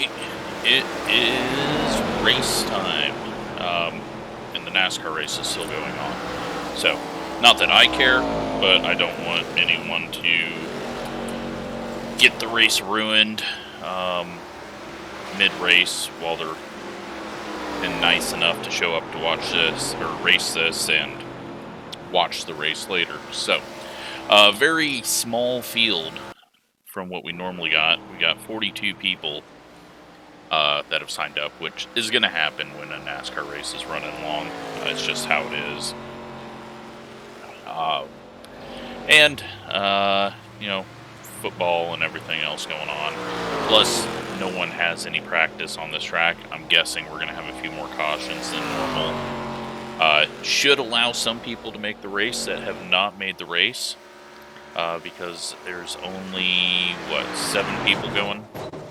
Alright, it is race time, and the NASCAR race is still going on. So, not that I care, but I don't want anyone to get the race ruined mid-race while they're been nice enough to show up to watch this, or race this, and watch the race later. So, a very small field from what we normally got. We got 42 people that have signed up, which is going to happen when a NASCAR race is running long. It's just how it is. You know, football and everything else going on. Plus, no one has any practice on this track. I'm guessing we're going to have a few more cautions than normal. Should allow some people to make the race that have not made the race. Because there's only, what, 7 people going?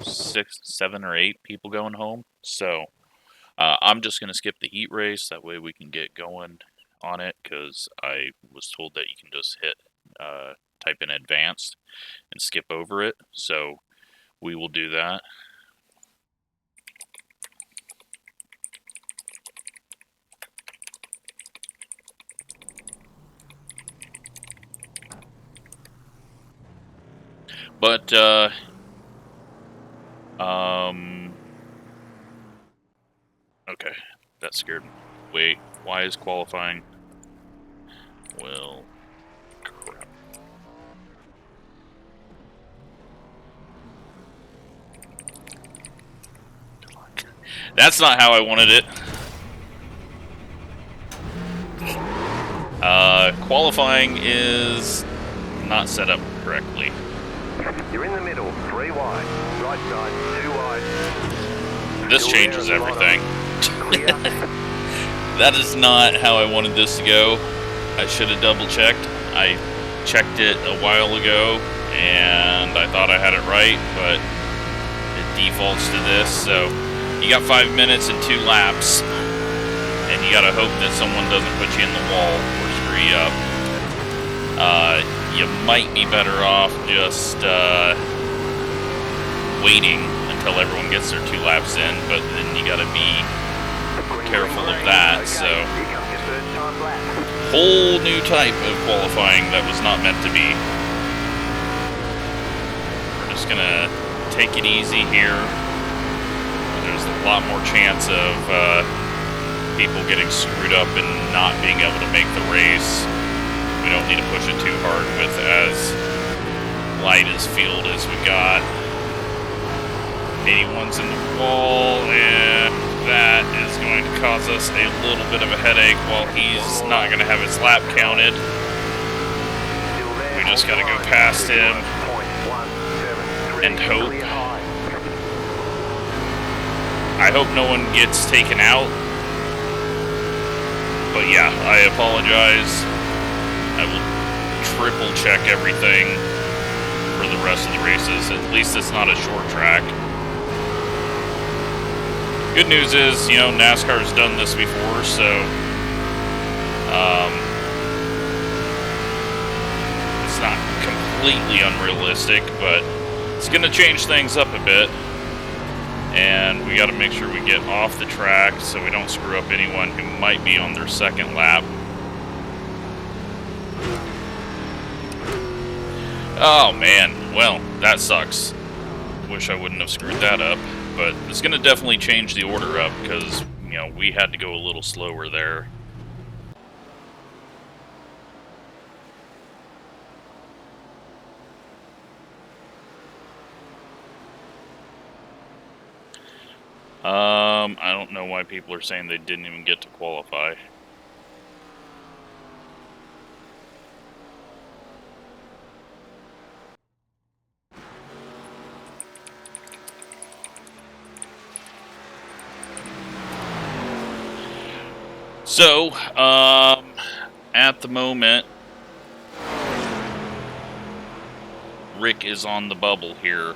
7 or 8 people going home. So, I'm just going to skip the heat race. That way we can get going on it, because I was told that you can just hit, type in advanced and skip over it. So, we will do that. But, okay, that scared me. Wait, why is qualifying? Well, crap. That's not how I wanted it. Qualifying is not set up correctly. You're in the middle, 3 wide. Right side, 2 wide. This changes everything. That is not how I wanted this to go. I should have double checked. I checked it a while ago and I thought I had it right, but it defaults to this. So you got 5 minutes and 2 laps, and you gotta hope that someone doesn't put you in the wall or screw you up. You might be better off just waiting until everyone gets their 2 laps in, but then you gotta be careful of that. So, whole new type of qualifying that was not meant to be. We're just gonna take it easy here. There's a lot more chance of people getting screwed up and not being able to make the race. We don't need to push it too hard with as light as field as we got. 81's in the wall, and that is going to cause us a little bit of a headache while he's not going to have his lap counted. We just got to go past him and hope. I hope no one gets taken out. But yeah, I apologize. I will triple check everything for the rest of the races. At least it's not a short track. Good news is, you know, NASCAR's done this before, so it's not completely unrealistic, but it's going to change things up a bit. And we got to make sure we get off the track so we don't screw up anyone who might be on their 2nd lap. Oh man, well, that sucks. Wish I wouldn't have screwed that up, but it's going to definitely change the order up because, you know, we had to go a little slower there. I don't know why people are saying they didn't even get to qualify. So, at the moment, Rick is on the bubble here.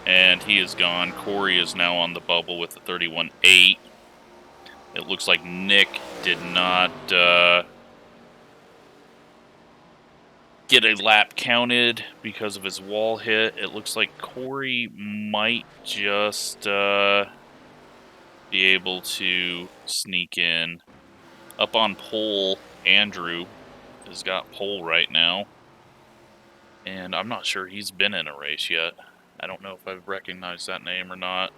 And he is gone. Corey is now on the bubble with the 31.8. It looks like Nick did not get a lap counted because of his wall hit. It looks like Corey might just be able to sneak in. Up on pole, Andrew has got pole right now. And I'm not sure he's been in a race yet. I don't know if I've recognized that name or not.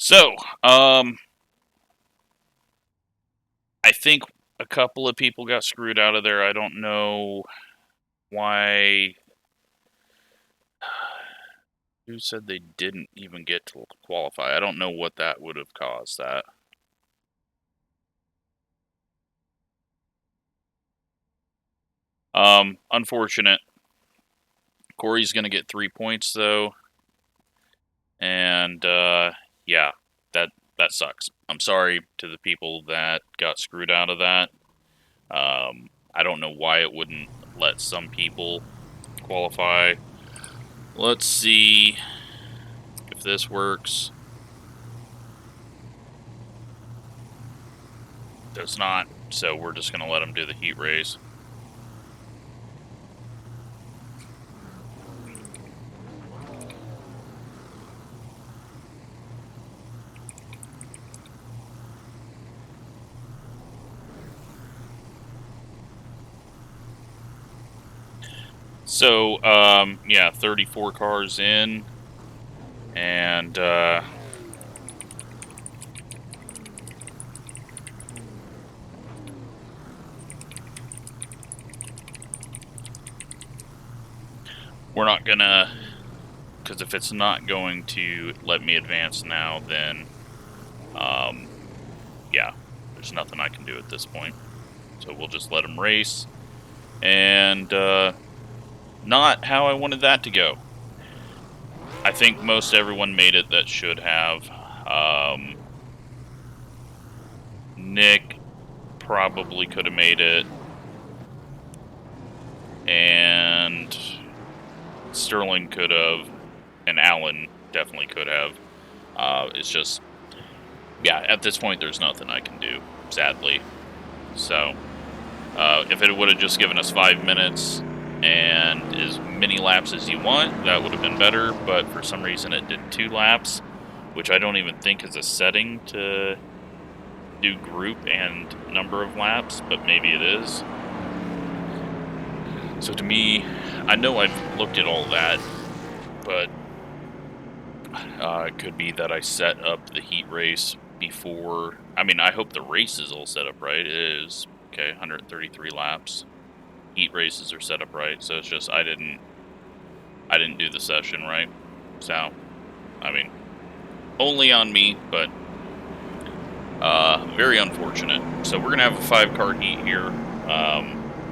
So, I think a couple of people got screwed out of there. I don't know why. Who said they didn't even get to qualify? I don't know what that would have caused that. Unfortunate. Corey's going to get 3 points, though. And, yeah, that sucks. I'm sorry to the people that got screwed out of that. I don't know why it wouldn't let some people qualify. Let's see if this works. Does not, so we're just going to let them do the heat race. So, yeah, 34 cars in, and, we're not gonna, because if it's not going to let me advance now, then, yeah, there's nothing I can do at this point. So we'll just let them race, and, not how I wanted that to go. I think most everyone made it that should have. Nick probably could have made it. And Sterling could have. And Alan definitely could have. It's just, yeah, at this point there's nothing I can do, sadly. So, if it would have just given us 5 minutes and as many laps as you want, that would have been better, but for some reason it did 2 laps, which I don't even think is a setting to do group and number of laps, but maybe it is. So to me, I know I've looked at all that, but it could be that I set up the heat race before. I mean, I hope the race is all set up right. It is. Okay, 133 laps. Heat races are set up right, so it's just I didn't do the session right. So, I mean, only on me, but very unfortunate. So we're gonna have a 5-car heat here.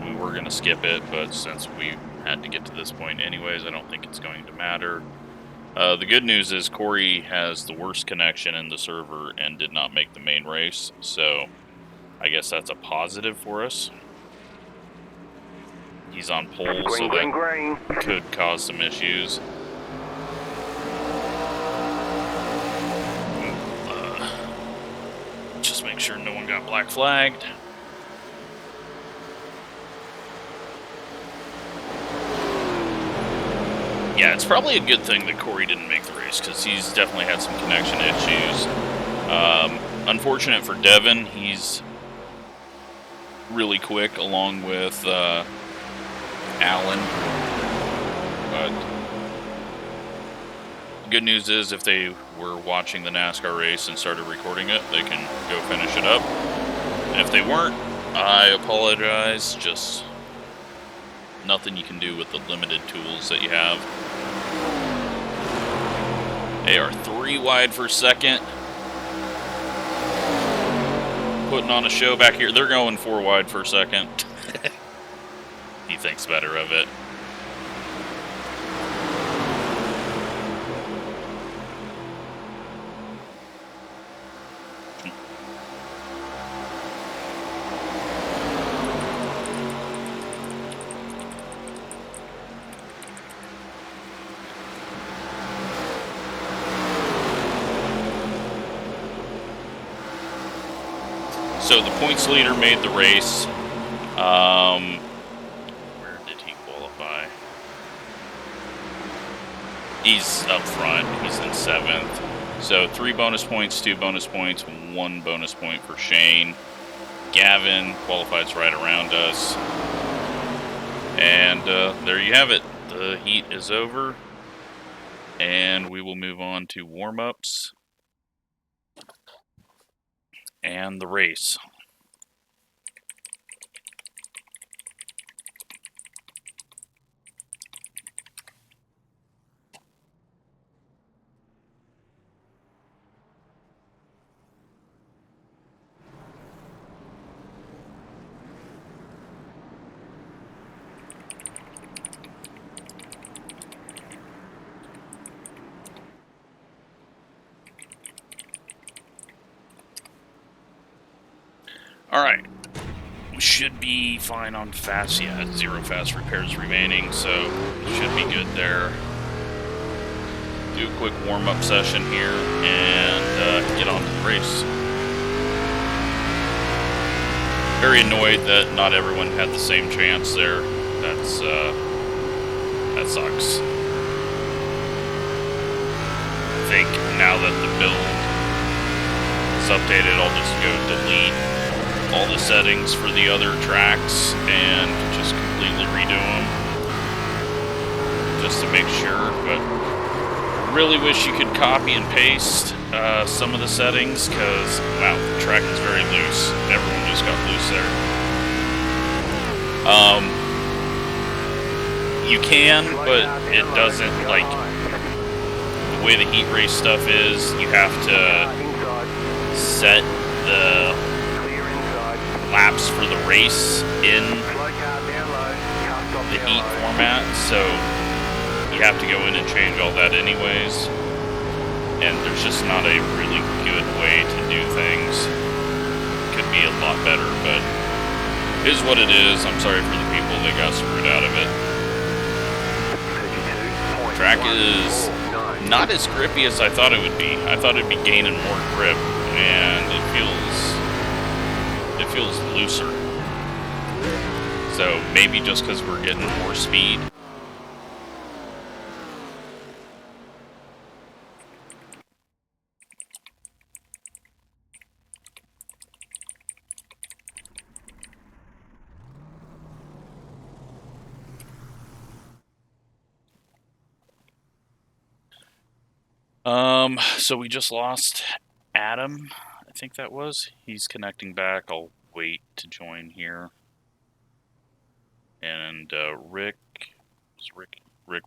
We were gonna skip it, but since we had to get to this point anyways, I don't think it's going to matter. The good news is Corey has the worst connection in the server and did not make the main race, so I guess that's a positive for us. He's on pole, so that could cause some issues. Just make sure no one got black flagged. Yeah, it's probably a good thing that Corey didn't make the race, because he's definitely had some connection issues. Unfortunate for Devin, he's really quick along with Alan. But the good news is if they were watching the NASCAR race and started recording it, they can go finish it up. And if they weren't, I apologize. Just nothing you can do with the limited tools that you have. They are 3 wide for second. Putting on a show back here. They're going 4 wide for second. He thinks better of it. So the points leader made the race. Where did he qualify? He's up front. He's in 7th. So 3 bonus points, 2 bonus points, 1 bonus point for Shane. Gavin qualifies right around us. And there you have it. The heat is over. And we will move on to warm-ups and the race. Alright, we should be fine on fast. Yeah, 0 fast repairs remaining, so should be good there. Do a quick warm-up session here and get on to the race. Very annoyed that not everyone had the same chance there. That sucks. I think now that the build is updated, I'll just go delete all the settings for the other tracks and just completely redo them just to make sure. But I really wish you could copy and paste some of the settings, because wow, the track is very loose. Everyone just got loose there. You can, but it doesn't, like, the way the heat race stuff is, you have to set the laps for the race in the heat format, so you have to go in and change all that anyways, and there's just not a really good way to do things. Could be a lot better, but it is what it is. I'm sorry for the people that got screwed out of it. Track is not as grippy as I thought it would be. I thought it'd be gaining more grip, and it feels looser. So maybe just because we're getting more speed. So we just lost Adam, I think that was. He's connecting back. I'll wait to join here. And Rick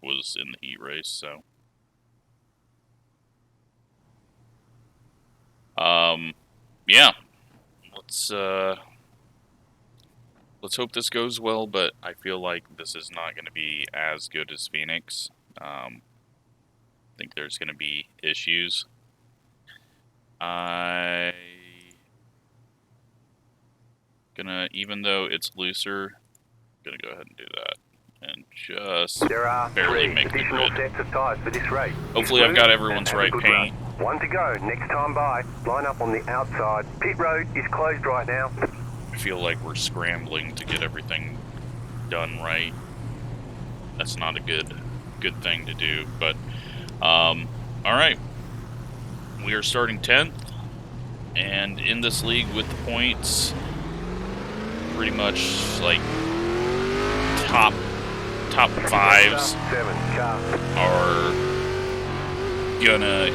was in the heat race, so yeah. Let's hope this goes well, but I feel like this is not going to be as good as Phoenix. I think there's going to be issues. Even though it's looser, gonna go ahead and do that and just barely make the grid. Sets of tires for this race. Hopefully I've got everyone's right paint. One to go. Next time by, line up on the outside. Pit road is closed right now. I feel like we're scrambling to get everything done right. That's not a good thing to do, but all right. We are starting 10th, and in this league with the points, pretty much like top fives are gonna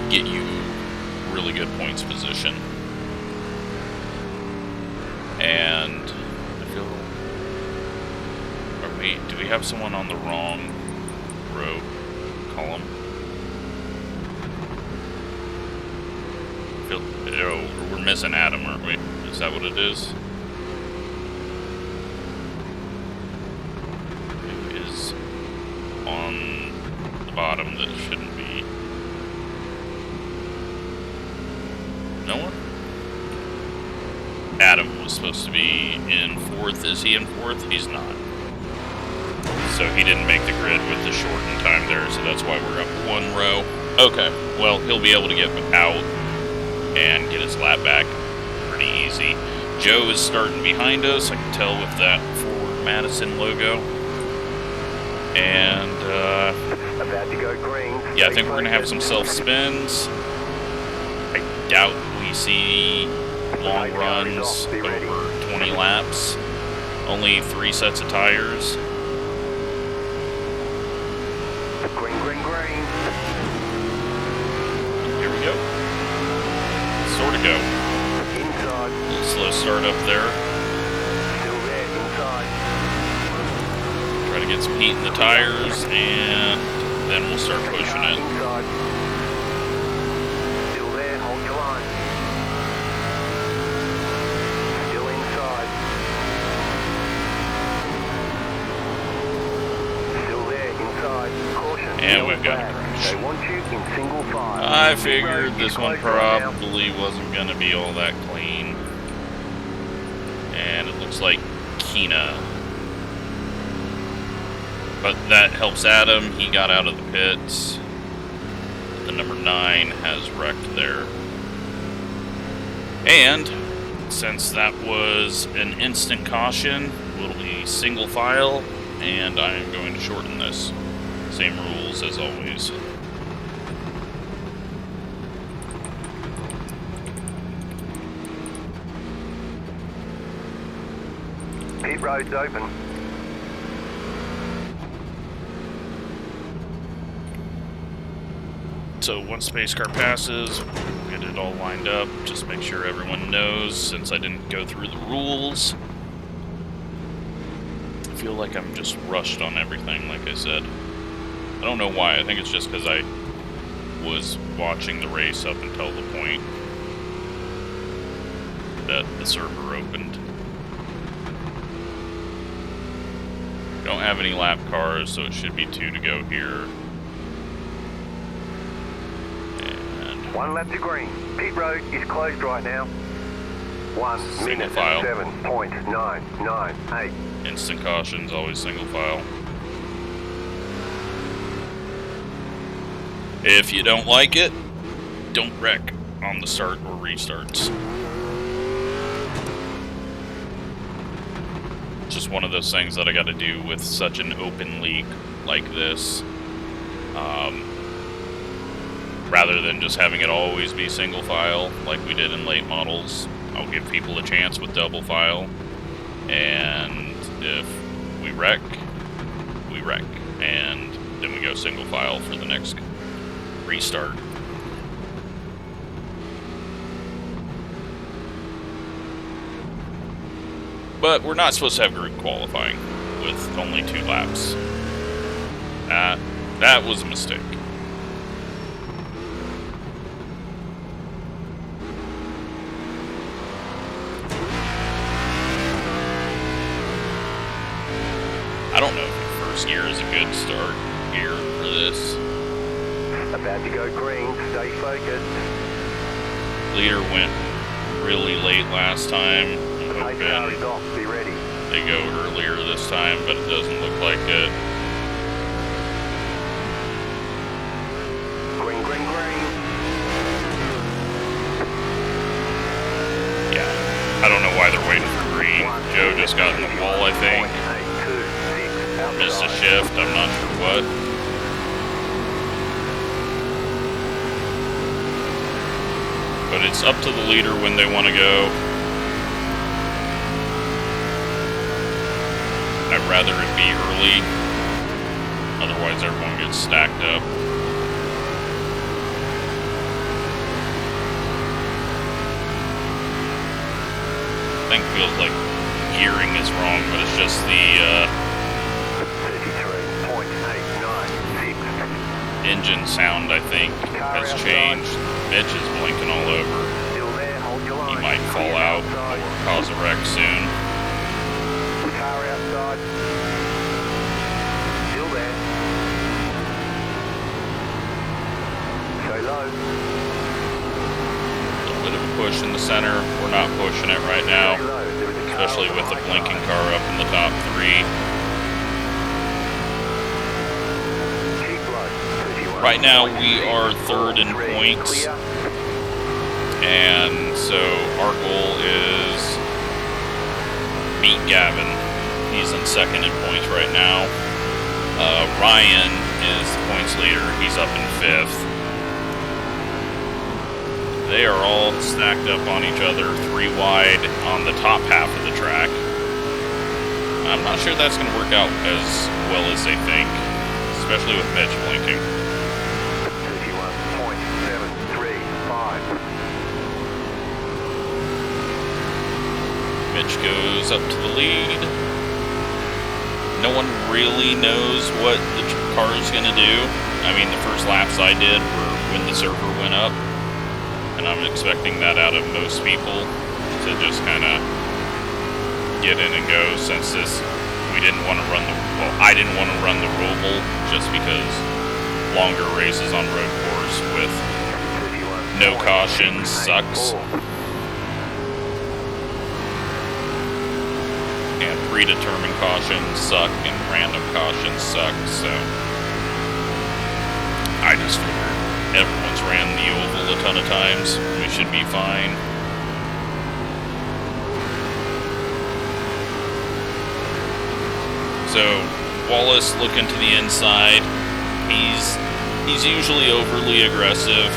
get you really good points position. And I feel, do we have someone on the wrong row column? We're missing Adam, aren't we? Is that what it is? Who is on the bottom that shouldn't be? No one? Adam was supposed to be in 4th. Is he in 4th? He's not. So he didn't make the grid with the shortened time there, so that's why we're up 1 row. Okay, well, he'll be able to get out and get his lap back pretty easy. Joe is starting behind us, I can tell with that Ford Madison logo. And, About to go green. yeah, I think we're going to have some self-spins. I doubt we see long runs over 20 laps. Only 3 sets of tires. Green, green, green. Here we go. Sort of go. Inside. A little slow start up there. Still there, inside. Try to get some heat in the tires, and then we'll start pushing it. Inside. Still there, hold your line. Still inside. Still there, inside. Caution. And we've got a crash. They want you in single file. I figured this one probably wasn't going to be all that clean. And it looks like Kina. But that helps Adam. He got out of the pits. The number 9 has wrecked there. And since that was an instant caution, we'll be single file, and I am going to shorten this. Same rules as always. Pit road's open. So once space car passes, we'll get it all lined up. Just make sure everyone knows, since I didn't go through the rules. I feel like I'm just rushed on everything, like I said. I don't know why. I think it's just because I was watching the race up until the point that the server opened. Don't have any lap cars, so it should be 2 to go here. 1 lap to green. Pit road is closed right now. 1 Single minute file. 7.998. Instant cautions, always single file. If you don't like it, don't wreck on the start or restarts. Just one of those things that I got to do with such an open league like this. Rather than just having it always be single file like we did in late models, I'll give people a chance with double file. And if we wreck, we wreck. And then we go single file for the next restart. But we're not supposed to have group qualifying with only 2 laps. That was a mistake. I don't know if your first gear is a good start gear for this. About to go green, stay focused. Leader went really late last time. I'm Pace car is hoping off, be ready. they go earlier this time, but it doesn't look like it. Green, green, green. Yeah, I don't know why they're waiting for green. Joe just got in the wall, I think. Or missed a shift, I'm not sure what. But it's up to the leader when they want to go. I'd rather it be early. Otherwise everyone gets stacked up. I think feels like gearing is wrong, but it's just the 33.896. engine sound, I think, has changed. Mitch is blinking all over. Still there, hold your line. He might fall out or cause a wreck soon. Car outside. Still there. Stay low. A little bit of a push in the center. We're not pushing it right now, Stay low. There is a car especially on with the high blinking side. car up in the top 3. Keep low. 31. Right now we are 3rd in points, And so our goal is beat Gavin. He's in second in points right now. Ryan is the points leader. He's up in fifth. They are all stacked up on each other, 3 wide on the top half of the track. I'm not sure that's going to work out as well as they think, especially with Mitch blinking. 51.735. Mitch goes up to the lead. No one really knows what the car is going to do. I mean, the first laps I did were when the server went up, and I'm expecting that out of most people to just kind of get in and go, since we didn't want to run I didn't want to run the Roval just because longer races on road course with no cautions sucks. And predetermined cautions suck, and random cautions suck, so I just figured everyone's ran the oval a ton of times. We should be fine. So Wallace looking to the inside. He's usually overly aggressive.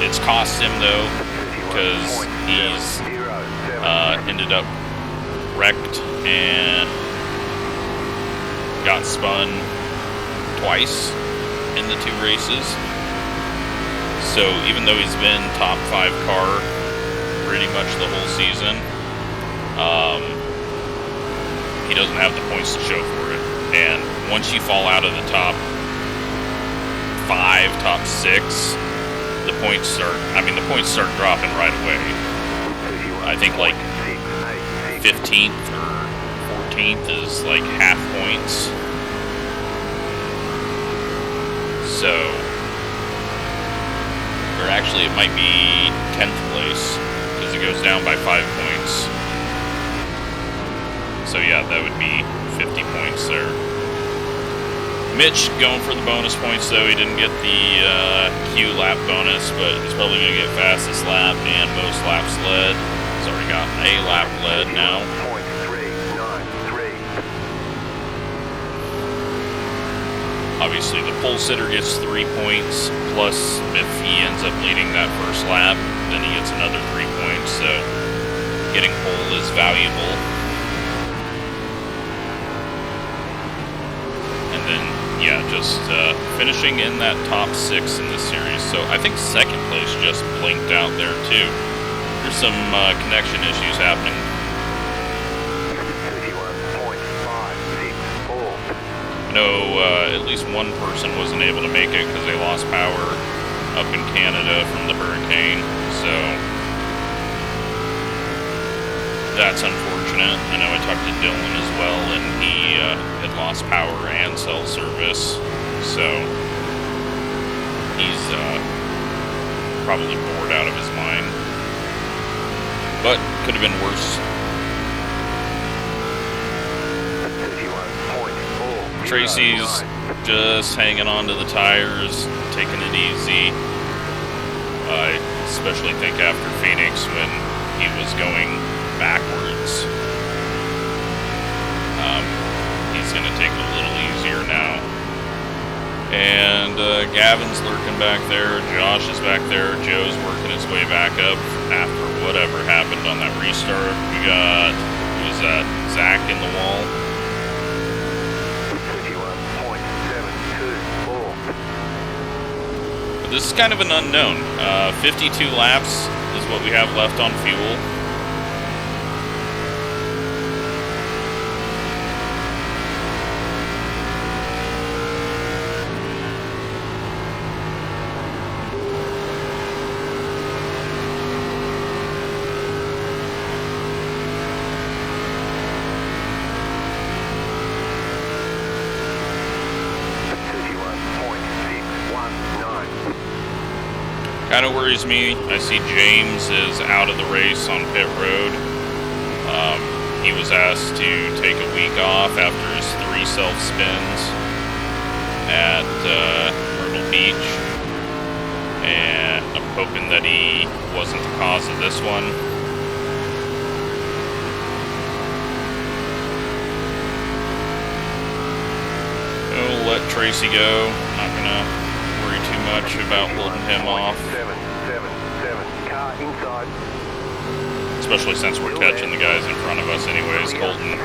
It's cost him though, because he's ended up wrecked and got spun twice in the 2 races. So even though he's been top 5 car pretty much the whole season, he doesn't have the points to show for it. And once you fall out of the top 5, top 6, the points start dropping right away. I think like 15th or 14th is like half points. So, or actually it might be 10th place, because it goes down by 5 points. So yeah, that would be 50 points there. Mitch going for the bonus points though. He didn't get the Q lap bonus, but he's probably going to get fastest lap and most laps led. He's already got a lap led now. Obviously the pole sitter gets 3 points, plus if he ends up leading that first lap, then he gets another 3 points, so getting pole is valuable. And then, yeah, just finishing in that top 6 in this series. So I think second place just blinked out there too. There's some connection issues happening. No, at least one person wasn't able to make it because they lost power up in Canada from the hurricane, so that's unfortunate. I know I talked to Dylan as well, and he had lost power and cell service, so he's probably bored out of his mind, but could have been worse. Tracy's just hanging on to the tires, taking it easy. I especially think after Phoenix when he was going backwards. He's going to take it a little easier now. And Gavin's lurking back there. Josh is back there. Joe's working his way back up after whatever happened on that restart. We got, who was that, Zach in the wall? This is kind of an unknown. 52 laps is what we have left on fuel. Kind of worries me. I see James is out of the race on pit road. He was asked to take a week off after his 3 self-spins at Myrtle Beach. And hoping that he wasn't the cause of this one. We'll let Tracy go. Not gonna worry too much about holding him off. 777. Car inside. Especially since we're catching the guys in front of us anyways. Colton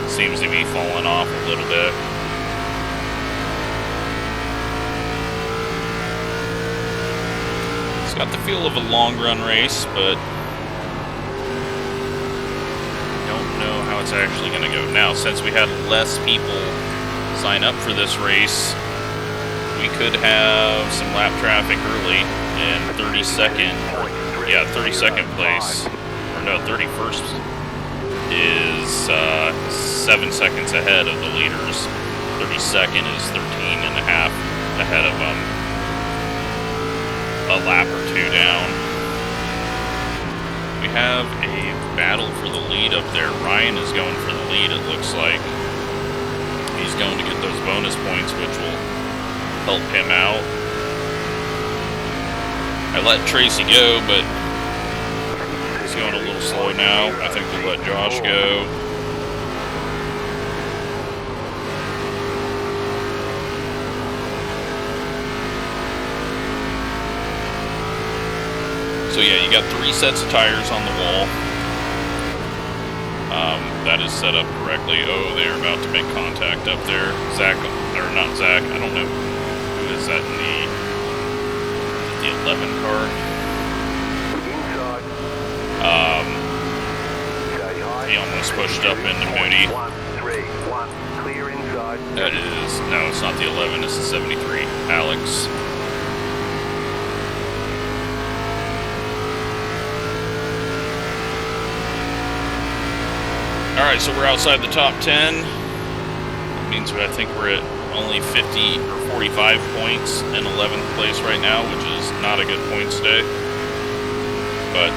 seems to be falling off a little bit. It's got the feel of a long run race, but don't know how it's actually going to go. Now, since we had less people sign up for this race, we could have some lap traffic early in 32nd, yeah, 32nd place, or no, 31st is 7 seconds ahead of the leaders. 32nd is 13 and a half ahead of them, a lap or two down. We have a battle for the lead up there. Ryan is going for the lead, it looks like. He's going to get those bonus points, which will help him out. I let Tracy go, but he's going a little slow now. I think we'll let Josh go. So yeah, you got 3 sets of tires on the wall. That is set up correctly. Oh, they're about to make contact up there. Zach, or not Zach, I don't know who is that in the 11 car. He almost pushed up into Moody. That is, no, it's not the 11, it's the 73. Alex. Alright, so we're outside the top 10. That means I think we're at only 50 or 45 points in 11th place right now, which is not a good points day. But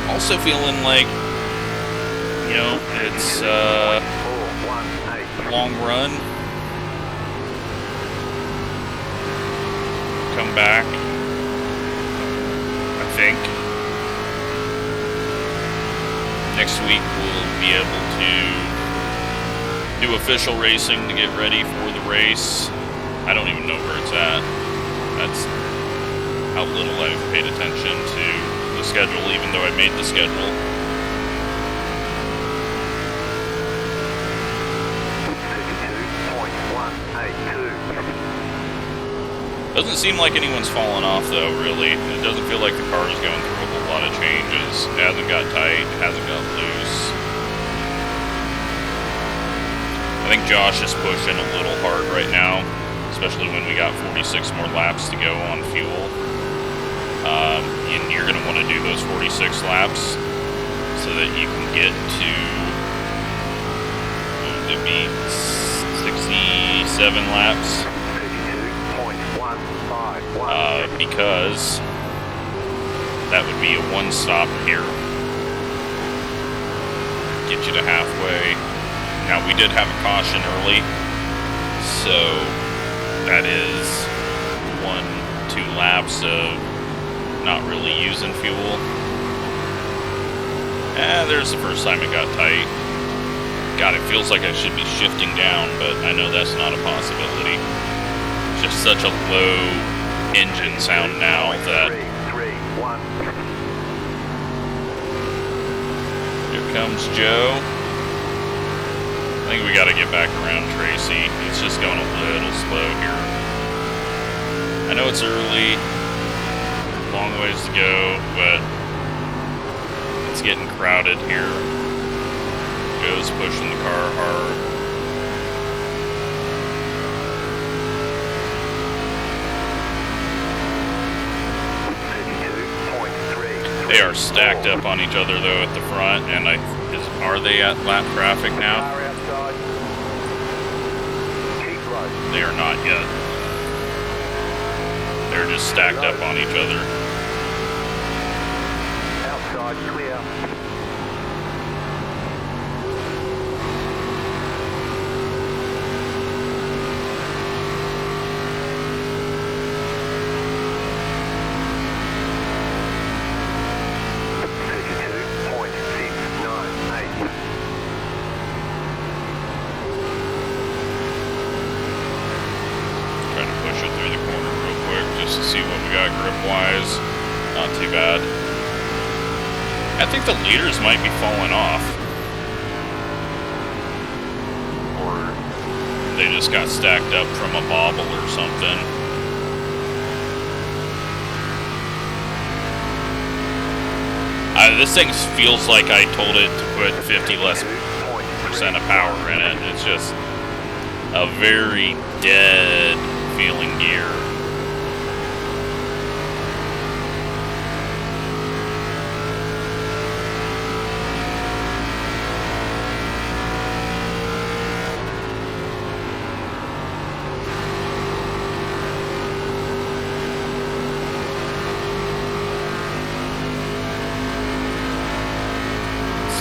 also feeling like, you know, it's a long run. Come back, I think. Next week we'll be able to do official racing to get ready for the race. I don't even know where it's at. That's how little I've paid attention to the schedule, even though I made the schedule. Doesn't seem like anyone's fallen off though, really. It doesn't feel like the car is going through a whole lot of changes. It hasn't got tight, it hasn't got loose. I think Josh is pushing a little hard right now, especially when we got 46 more laps to go on fuel. And you're going to want to do those 46 laps so that you can get to, it'd be 67 laps. Because that would be a one-stop here. Get you to halfway. Now, we did have a caution early, so that is 1-2 laps of not really using fuel. There's the first time it got tight. God, it feels like I should be shifting down, but I know that's not a possibility. Just such a low engine sound now that here comes Joe. I think we got to get back around Tracy. It's just going a little slow here. I know it's early, long ways to go, but it's getting crowded here. Joe's pushing the car hard. They are stacked up on each other though at the front, and are they at lap traffic now? They are not yet. They're just stacked up on each other. Outside clear. got grip-wise. Not too bad. I think the leaders might be falling off. Or they just got stacked up from a bobble or something. This thing feels like I told it to put 50% less of power in it. It's just a very dead feeling gear.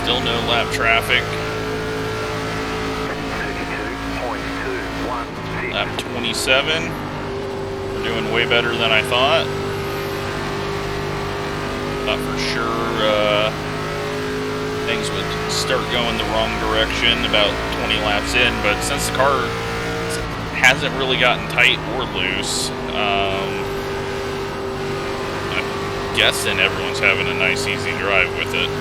Still no lap traffic. Lap 27. We're doing way better than I thought. Thought for sure things would start going the wrong direction about 20 laps in, but since the car hasn't really gotten tight or loose, I'm guessing everyone's having a nice easy drive with it.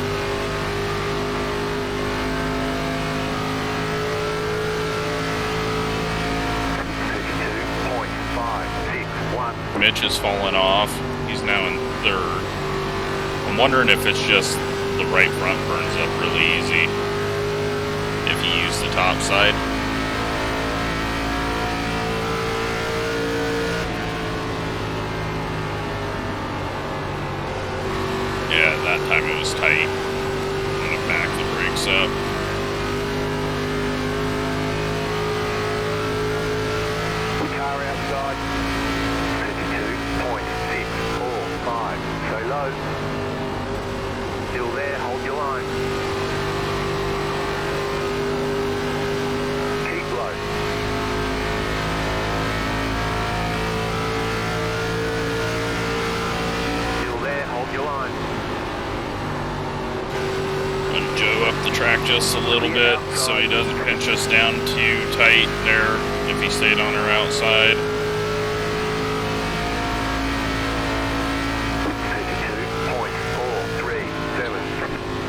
Mitch has fallen off. He's now in third. I'm wondering if it's just the right front burns up really easy if you use the top side. Yeah, that time it was tight. I'm gonna back the brakes up. Car outside. 52.645. Stay low. Still there, hold your line. Keep low. Still there, hold your line. And Joe up the track just a little bit so he doesn't pinch us down too tight there if he stayed on our outside.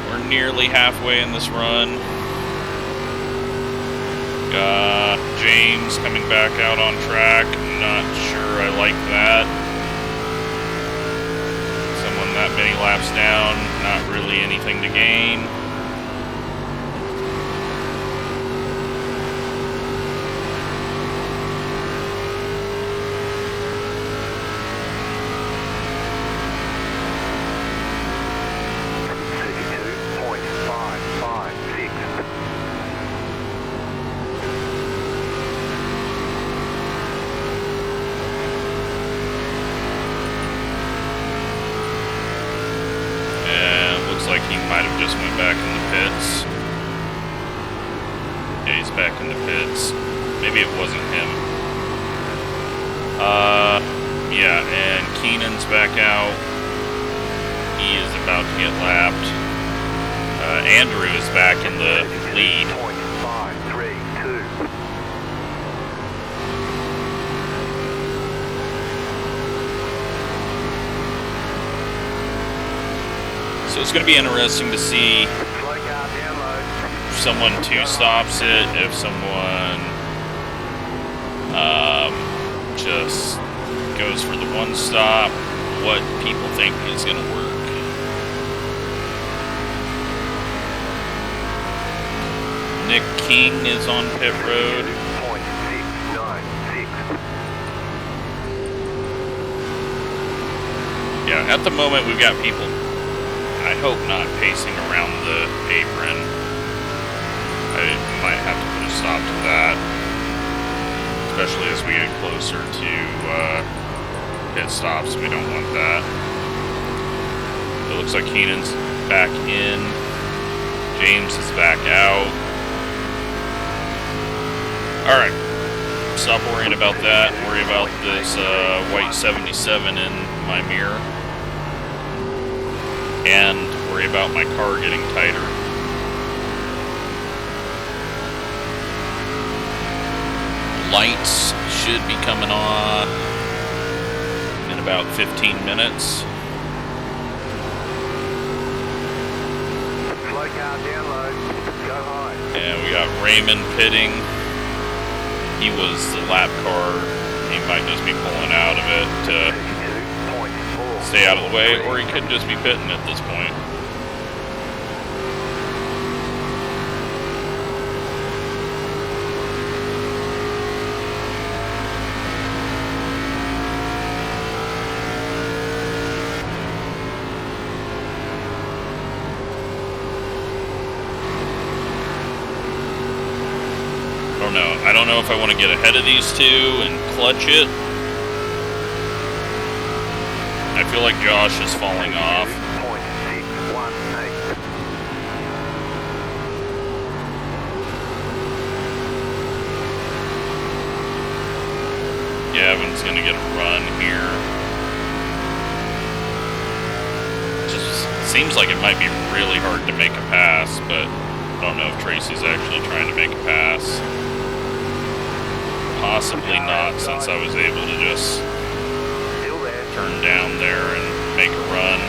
We're nearly halfway in this run. Got James coming back out on track. I'm not sure I like that. Someone that many laps down, not really anything to gain. Like he might have just went back in the pits. Yeah, he's back in the pits. Maybe it wasn't him. Yeah, and Keenan's back out. He is about to get lapped. Andrew is back in the lead. So it's going to be interesting to see if someone two stops it, if someone just goes for the one stop, what people think is going to work. Nick King is on pit road. Yeah, at the moment we've got people, I hope not pacing around the apron. I might have to put a stop to that, especially as we get closer to pit stops. We don't want that. It looks like Keenan's back in. James is back out. Alright. Stop worrying about that. Worry about this white 77 in my mirror. And worry about my car getting tighter. Lights should be coming on in about 15 minutes. Slow car down low. Go high. And we got Raymond pitting. He was the lap car. He might just be pulling out of it to 32.4. stay out of the way, or he could just be pitting at this point. I don't know if I want to get ahead of these two and clutch it. I feel like Josh is falling off. 0.618. Gavin's going to get a run here. Just seems like it might be really hard to make a pass, but I don't know if Tracy's actually trying to make a pass. Possibly not, since I was able to just turn down there and make a run.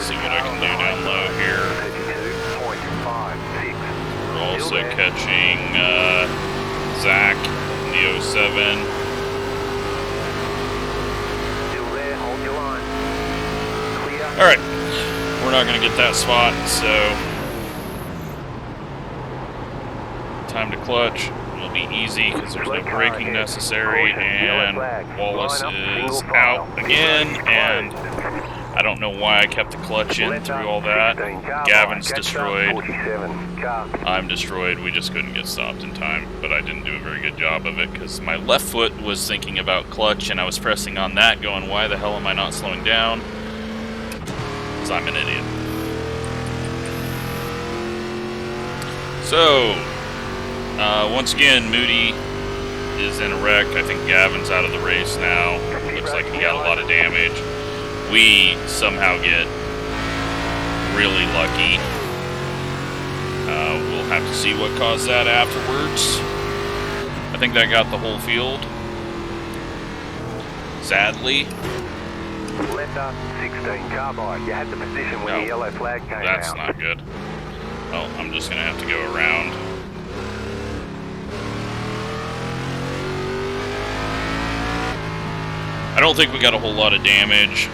See what I can do down low here. We're also catching Zach in the 07. Alright, we're not going to get that spot, so time to clutch. Will be easy because there's no braking necessary, and Wallace is out again, and I don't know why I kept the clutch in through all that. Gavin's destroyed. I'm destroyed. We just couldn't get stopped in time, but I didn't do a very good job of it because my left foot was thinking about clutch, and I was pressing on that going, why the hell am I not slowing down? Because I'm an idiot. So once again, Moody is in a wreck. I think Gavin's out of the race now. Looks like he got a lot of damage. We somehow get really lucky. We'll have to see what caused that afterwards. I think that got the whole field. Sadly. Letter 16 carbide. You had the position when the yellow flag came out. That's not good. Well, I'm just going to have to go around. I don't think we got a whole lot of damage.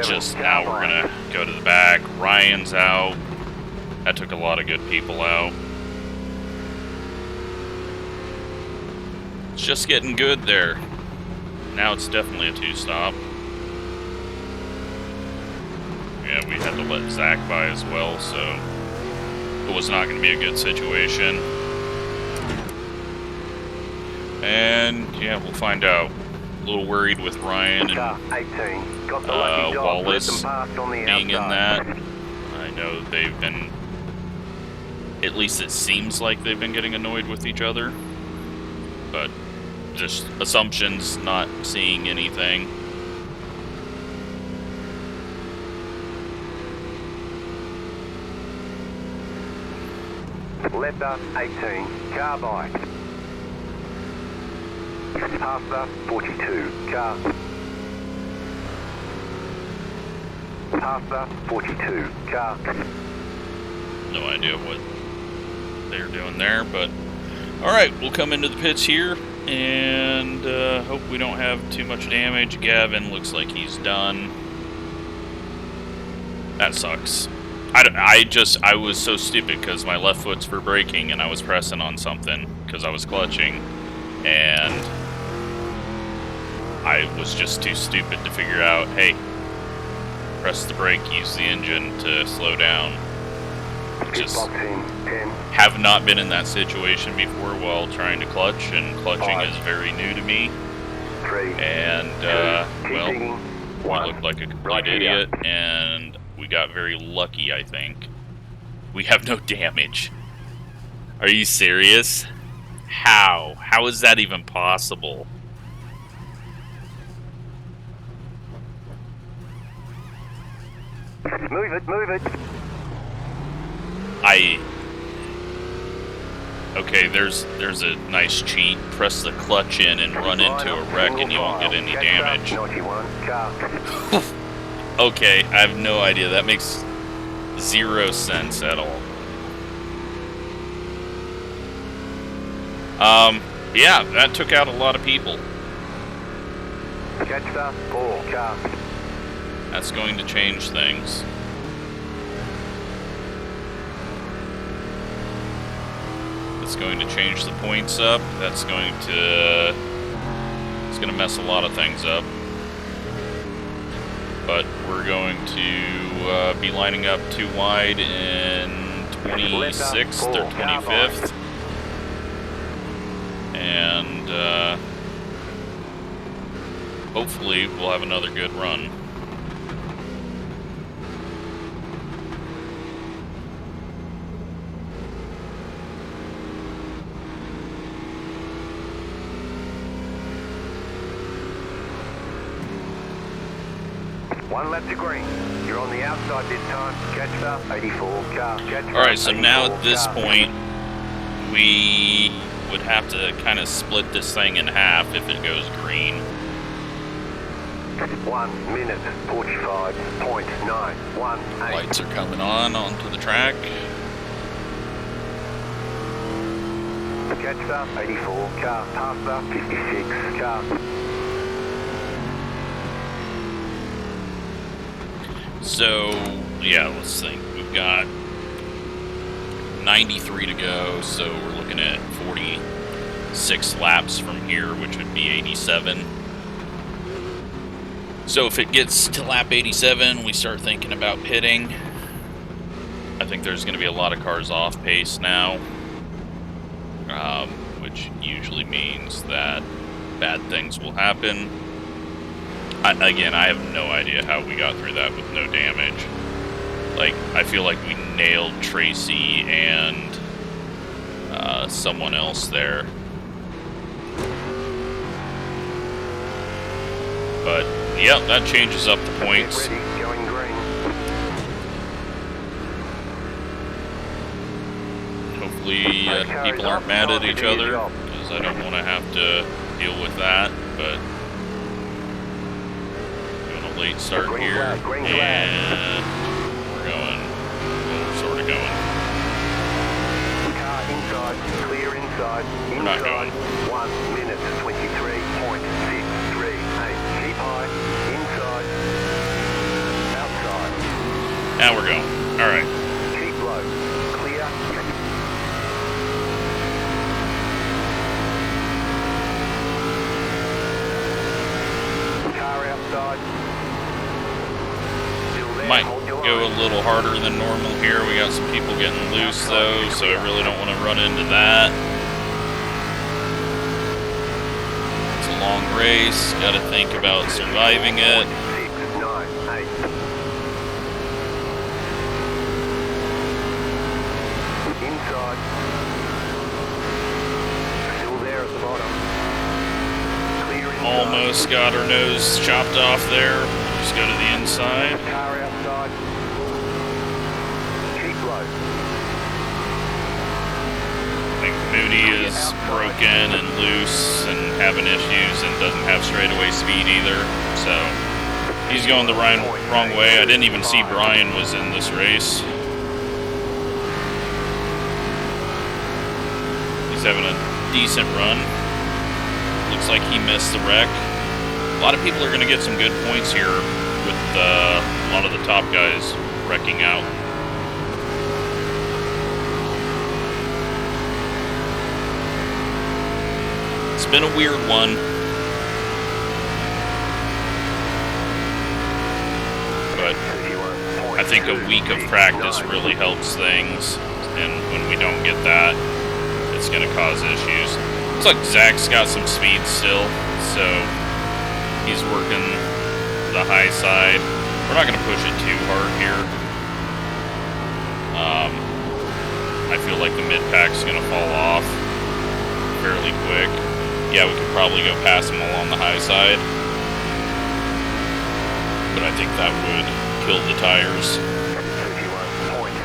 Just now we're going to go to the back. Ryan's out. That took a lot of good people out. It's just getting good there. Now it's definitely a two-stop. Yeah, we had to let Zach by as well, so it was not going to be a good situation. And yeah, we'll find out. A little worried with Ryan and Wallace being in that. I know they've been, at least it seems like they've been getting annoyed with each other. But just assumptions, not seeing anything. Letter 18, carbide. Pasta 42, car. Pasta 42, car. No idea what they're doing there, but alright, we'll come into the pits here and hope we don't have too much damage. Gavin looks like he's done. That sucks. I was so stupid because my left foot's for braking and I was pressing on something because I was clutching, and I was just too stupid to figure out, hey, press the brake, use the engine to slow down. Just have not been in that situation before while trying to clutch, and clutching is very new to me. And, well, we looked like a complete idiot, and we got very lucky, I think. We have no damage. Are you serious? How? How is that even possible? Move it, move it. Okay, there's a nice cheat. Press the clutch in and run into a wreck and you won't get any damage. 91, car. Okay, I have no idea. That makes 0 sense at all. Yeah, that took out a lot of people. Catch the 4, car. That's going to change things. That's going to change the points up. That's going to... It's going to mess a lot of things up. But we're going to be lining up 2 wide in 26th or 25th. And hopefully we'll have another good run. One lap to green. You're on the outside this time. Catch the 84 car. Alright, so now at this point, we would have to kind of split this thing in half if it goes green. 1 minute 45.918. Lights are coming on onto the track. Catch the 84 car. Pass the 56 car. So, yeah, let's think. We've got 93 to go, so we're looking at 46 laps from here, which would be 87. So if it gets to lap 87, we start thinking about pitting. I think there's going to be a lot of cars off pace now, which usually means that bad things will happen. Again, I have no idea how we got through that with no damage. Like, I feel like we nailed Tracy and someone else there. But, yeah, that changes up the points. Ready, going green. Hopefully, people aren't mad at each other, because I don't want to have to deal with that, but... late start here, and we're going, well, we're sort of going. Car inside, clear inside. We're not going. 1 minute 23.638. Keep high, inside, outside. Now we're going. All right. Keep low, clear. Car outside. Might go a little harder than normal here. We got some people getting loose though, so I really don't want to run into that. It's a long race. Got to think about surviving it. 698. Inside. Still there at the bottom. Clear inside. Almost got our nose chopped off there. Just go to the inside. Car outside. Keep low. I think Moody is broken and loose and having issues and doesn't have straightaway speed either. So he's going the wrong way. I didn't even see Brian was in this race. He's having a decent run. Looks like he missed the wreck. A lot of people are going to get some good points here with a lot of the top guys wrecking out. It's been a weird one. But I think a week of practice really helps things. And when we don't get that, it's going to cause issues. Looks like Zach's got some speed still, so he's working the high side. We're not going to push it too hard here. I feel like the mid-pack's going to fall off fairly quick. Yeah, we could probably go past him along the high side, but I think that would kill the tires.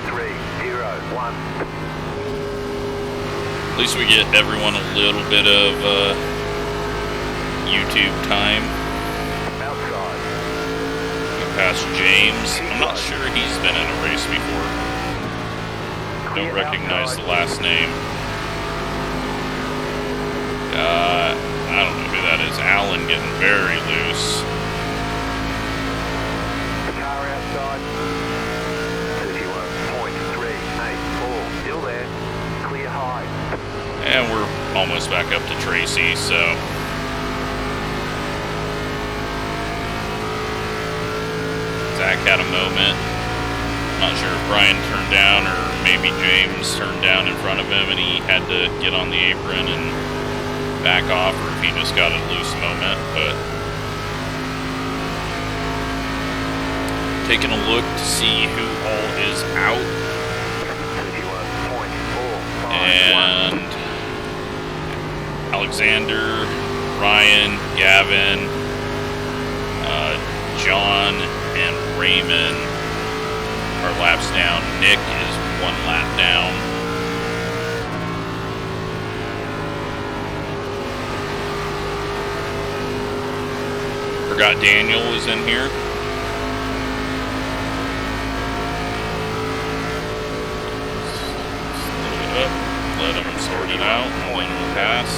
31.301. At least we get everyone a little bit of YouTube time. Outside. We passed James. I'm not sure he's been in a race before. Don't recognize the last name. I don't know who that is. Alan getting very loose. Car outside. 31.384. Still there. Clear high. And we're almost back up to Tracy, so... Zach had a moment. Not sure if Brian turned down or maybe James turned down in front of him and he had to get on the apron and back off, or if he just got a loose moment, but taking a look to see who all is out. And Alexander, Ryan, Gavin, John, and Raymond are laps down. Nick is 1 lap down. Forgot Daniel was in here. Load it up, let him sort it out, and then we'll pass.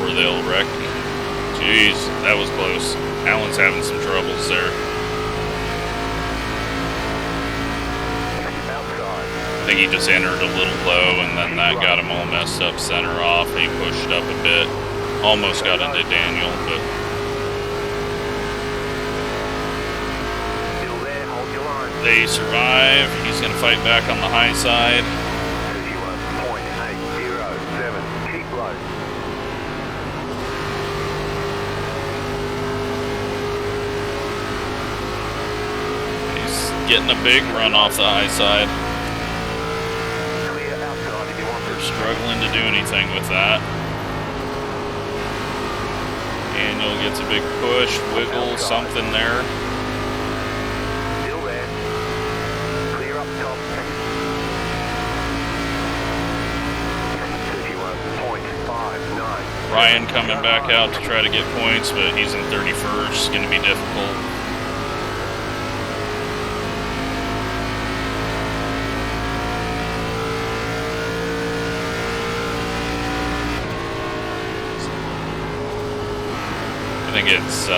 Or they'll wreck. Jeez, that was close. Alan's having some troubles there. I think he just entered a little low, and then that got him all messed up center off. He pushed up a bit. Almost got into Daniel, but... They survive. He's going to fight back on the high side. 31.807. Keep low. He's getting a big run off the high side. Clear outside if you want. They're struggling to do anything with that. Daniel gets a big push, wiggle, something there. Still there. Clear up top. 31.59. Ryan coming back out to try to get points, but he's in 31st. Going to be difficult. I think it's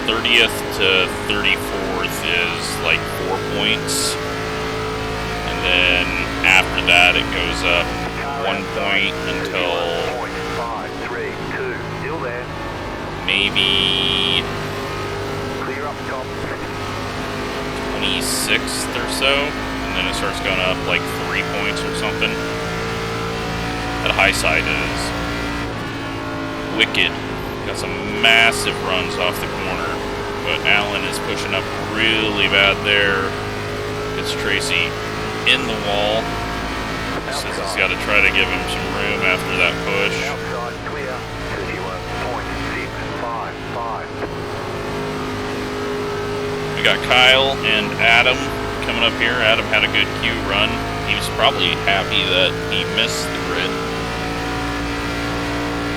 30th to 34th is like 4 points, and then after that it goes up 1 point until Still there. maybe Clear up top. 26th or so, and then it starts going up like 3 points or something. That high side is wicked. Got some massive runs off the corner, but Alan is pushing up really bad there. It's Tracy in the wall. Says he's got to try to give him some room after that push. Outside clear. 31.655. We got Kyle and Adam coming up here. Adam had a good Q run. He was probably happy that he missed the grid.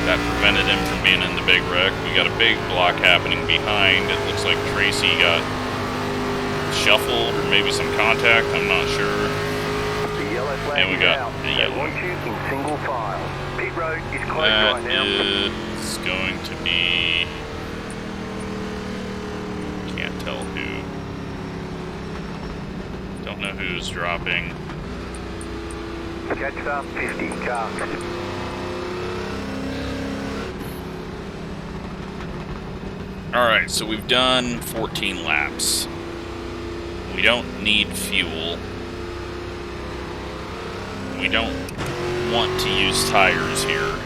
That prevented him from being in the big wreck. We got a big block happening behind. It looks like Tracy got shuffled or maybe some contact. I'm not sure. And we got the yellow. In single file. Pit road is closed right now. It's going to be... Can't tell who. Don't know who's dropping. Catch up 50 car. Alright, so we've done 14 laps. We don't need fuel. We don't want to use tires here.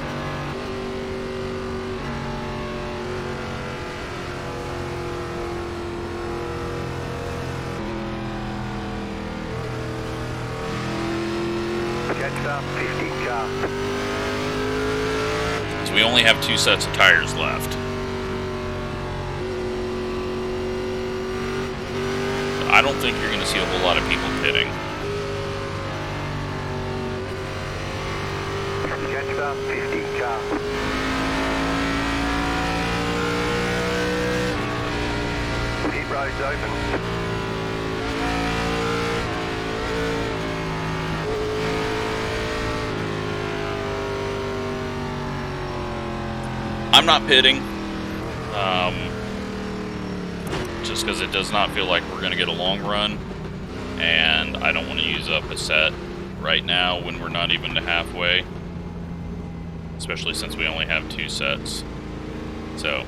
Catch up 50 car. So we only have 2 sets of tires left. I don't think you're going to see a whole lot of people pitting. Catch about 50 car. Pit road's open. I'm not pitting, just because it does not feel like we're going to get a long run, and I don't want to use up a set right now when we're not even to halfway, especially since we only have 2 sets. So,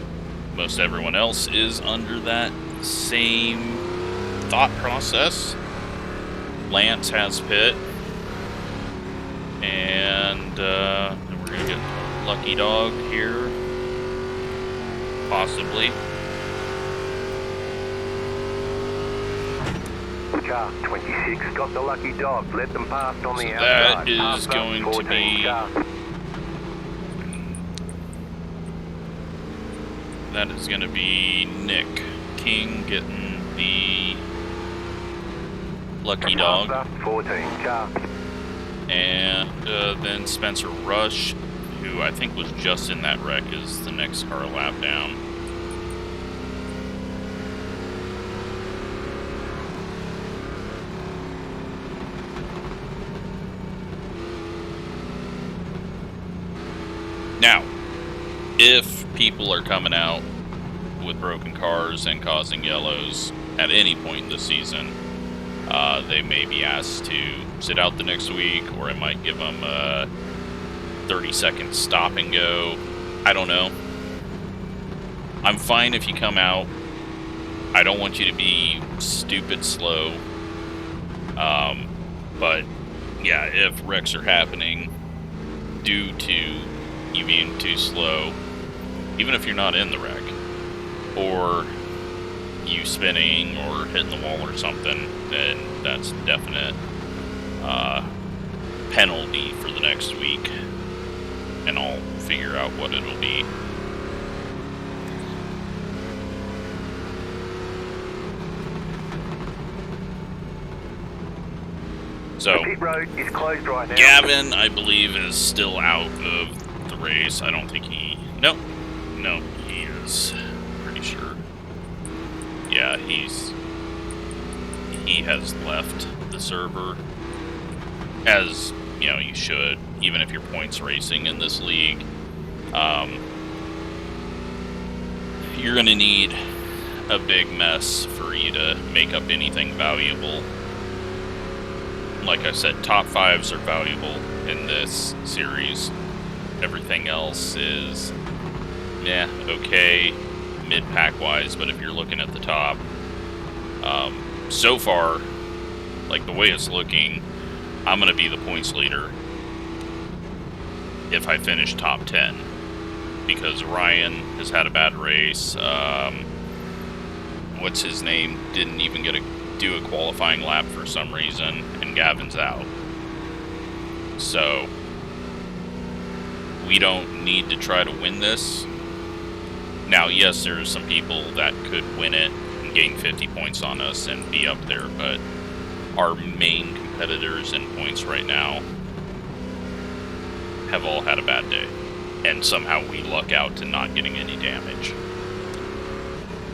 most everyone else is under that same thought process. Lance has pit, and we're going to get Lucky Dog here. Possibly. Car 26 got the lucky dog. Let them pass on the outside. outside. That is going to be... Car. That is going to be Nick King getting the lucky dog. 14 car. And then Spencer Rush, who I think was just in that wreck, is the next car lap down. Now, if people are coming out with broken cars and causing yellows at any point in the season, they may be asked to sit out the next week, or it might give them a 30-second stop and go. I don't know. I'm fine if you come out. I don't want you to be stupid slow. But yeah, if wrecks are happening due to you being too slow, even if you're not in the wreck, or you spinning or hitting the wall or something, then that's definite penalty for the next week, and I'll figure out what it'll be. So, the pit road is closed right now. Gavin, I believe, is still out of the race. I don't think he... No, he is. Pretty sure. Yeah, he has left the server. As, you know, you should, even if you're points racing in this league. You're going to need a big mess for you to make up anything valuable. Like I said, top 5s are valuable in this series. Everything else is, yeah, okay, mid-pack wise, but if you're looking at the top, so far, like the way it's looking, I'm going to be the points leader if I finish top 10, because Ryan has had a bad race. What's his name? Didn't even get to do a qualifying lap for some reason, and Gavin's out. So, we don't need to try to win this. Now, yes, there's some people that could win it and gain 50 points on us and be up there, but our main competitors in points right now have all had a bad day, and somehow we luck out to not getting any damage.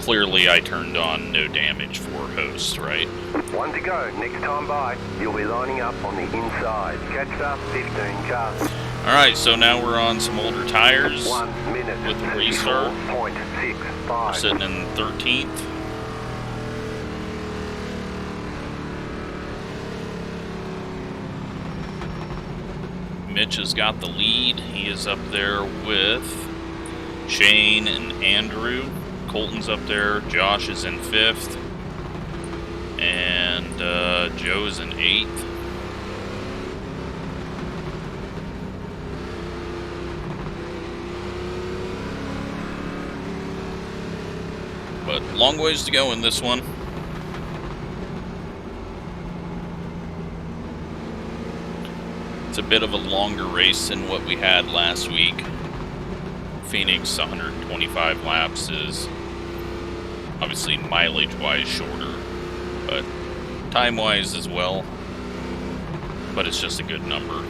Clearly, I turned on no damage for host, right? 1 to go. Next time by, you'll be lining up on the inside. Catch up, 15 cars. Alright, so now we're on some older tires 1 minute with the restart. 34.65. We're sitting in 13th. Mitch has got the lead. He is up there with Shane and Andrew. Colton's up there. Josh is in 5th. And Joe's in 8th. But long ways to go in this one. It's a bit of a longer race than what we had last week. Phoenix 125 laps is obviously mileage-wise shorter, but time-wise as well, but it's just a good number.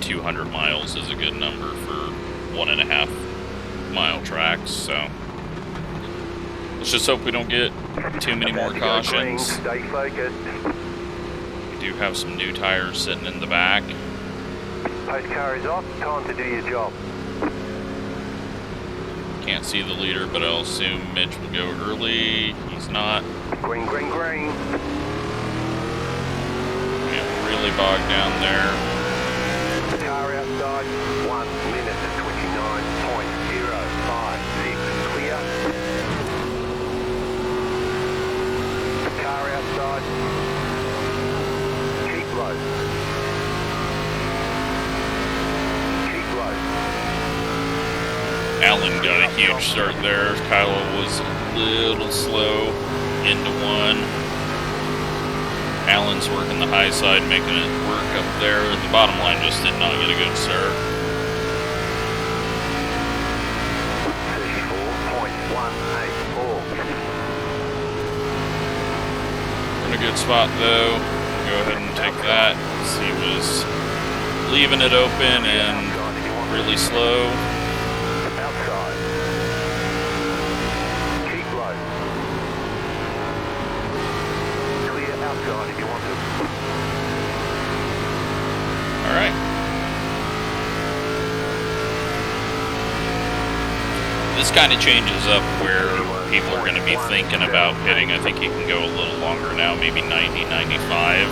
200 miles is a good number for 1.5 mile tracks, so let's just hope we don't get too many more cautions. Stay focused. We do have some new tires sitting in the back. Post car is off. Time to do your job. Can't see the leader, but I'll assume Mitch will go early. He's not. Green, green, green. Getting really bogged down there. Car outside. 1 minute and 29.056. Clear. Car outside. Keep low. Keep low. Alan got a huge start there. Kylo was a little slow into one. Alan's working the high side, making it work up there. The bottom line just did not get a good start. 34.184. We're in a good spot though. Go ahead and take that. He was leaving it open and really slow. Outside. Keep low. Clear outside if you want to. Alright. This kind of changes up where people are going to be thinking about pitting. I think you can go a little longer now, maybe 90, 95.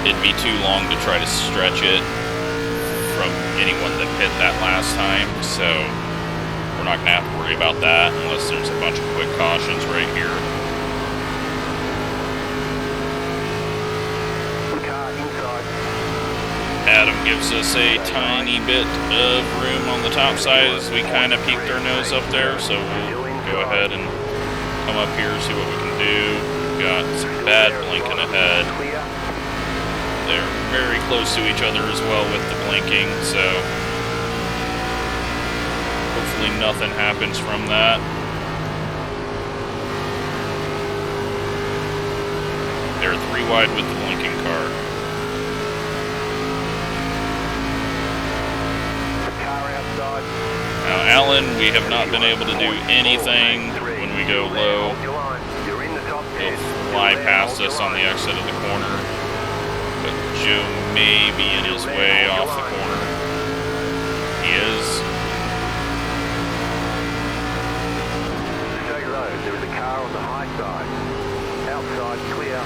It'd be too long to try to stretch it from anyone that hit that last time, so we're not going to have to worry about that unless there's a bunch of quick cautions right here. Car inside. Adam gives us a tiny bit of room on the top side as we kind of peeked our nose up there, so we'll go ahead and come up here and see what we can do. We've got some bad blinking ahead. They're very close to each other as well with the blinking, so hopefully nothing happens from that. They're 3 wide with the blinking car. Now, Alan, we have not been able to do anything when we go low. He'll fly past us on the exit of the corner. But Joe may be in his way off the corner. He is. Stay low. There is a car on the high side. Outside clear.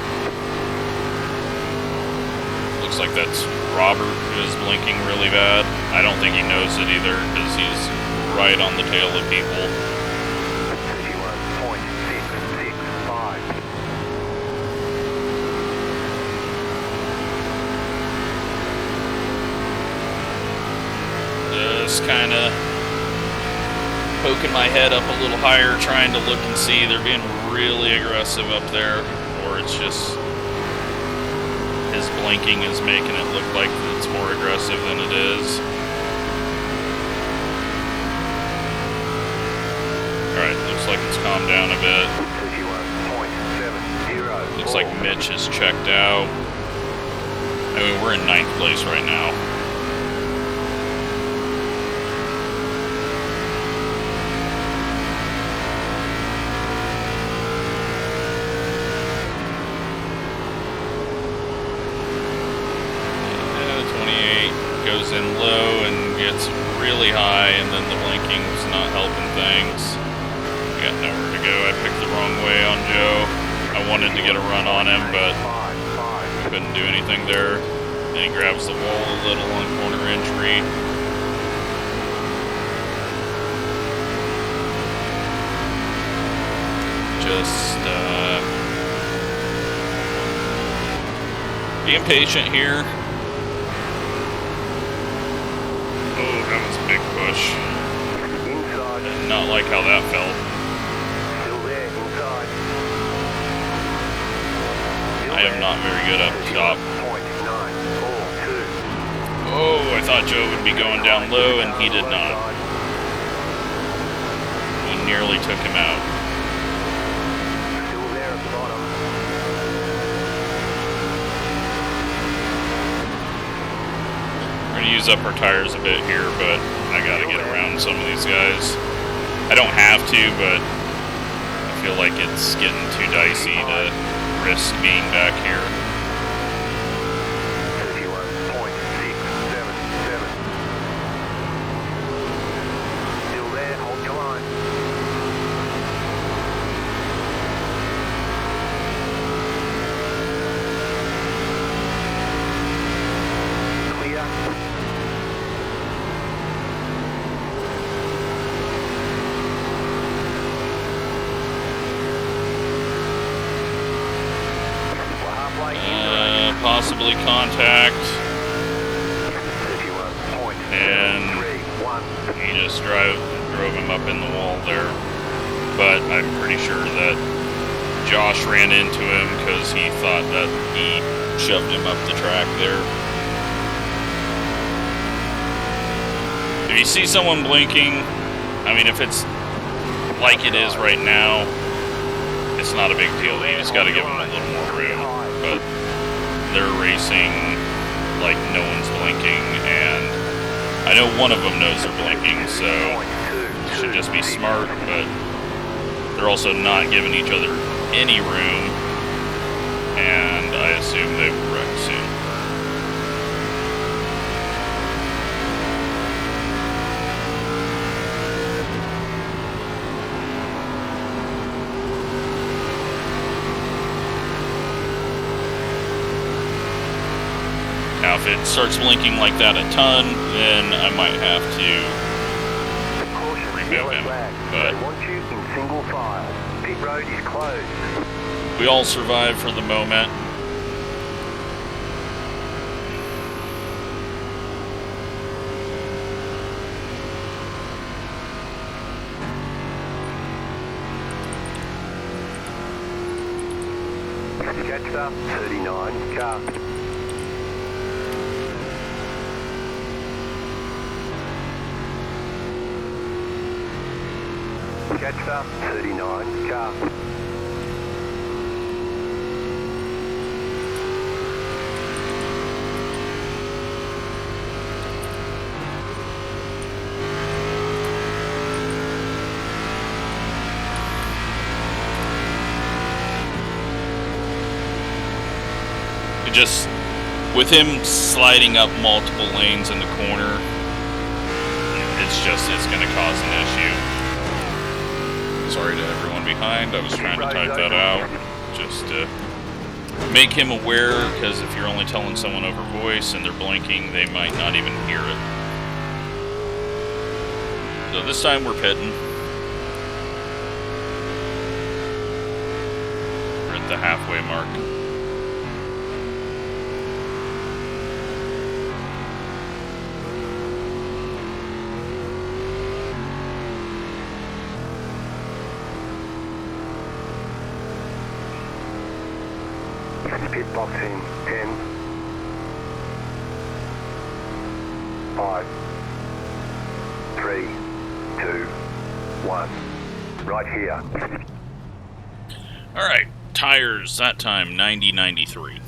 Looks like that's Robert who is blinking really bad. I don't think he knows it either because he's right on the tail of people. 31.665. Just kind of poking my head up a little higher, trying to look and see. They're being really aggressive up there, or it's just his blinking is making it look like it's more aggressive than it is. Alright, looks like it's calmed down a bit. 31.704. Looks like Mitch has checked out. I mean, we're in 9th place right now. Goes in low and gets really high, and then the blinking was not helping things. We got nowhere to go. I picked the wrong way on Joe. I wanted to get a run on him, but couldn't do anything there. And he grabs the wall a little on corner entry. Just being patient here. That was a big push. Inside. Did not like how that felt. Still there, inside. I am not very good up top. 0.942. Oh, I thought Joe would be going down low, and he did not. nearly took him out. Still there at the bottom. We're going to use up our tires a bit here, but I got to get around some of these guys. I don't have to, but I feel like it's getting too dicey to risk being back here. 31.677. Still there, hold your line. Clear. We're halfway in. Possibly contact. 31.731. He just drove him up in the wall there. But I'm pretty sure that Josh ran into him because he thought that he shoved him up the track there. If you see someone blinking, I mean, if it's like it is right now, it's not a big deal. You just got to give them a little more room. But they're racing like no one's blinking, and I know one of them knows they're blinking, so they should just be smart, but they're also not giving each other any room, and I assume they will wreck soon. Now, if it starts blinking like that a ton, then I might have to remove him. But they want you in single file. Pit road is closed. we all survive for the moment. Catch up, 39, car. Catch up, 39, car. Just with him sliding up multiple lanes in the corner, it's going to cause an issue. Sorry to everyone behind. I was trying to type that out just to make him aware, because if you're only telling someone over voice and they're blinking, they might not even hear it. So this time we're pitting. We're at the halfway mark. Pit box in 10, 5, 3, 2, 1. Right here. Alright, tires, that time 90-93.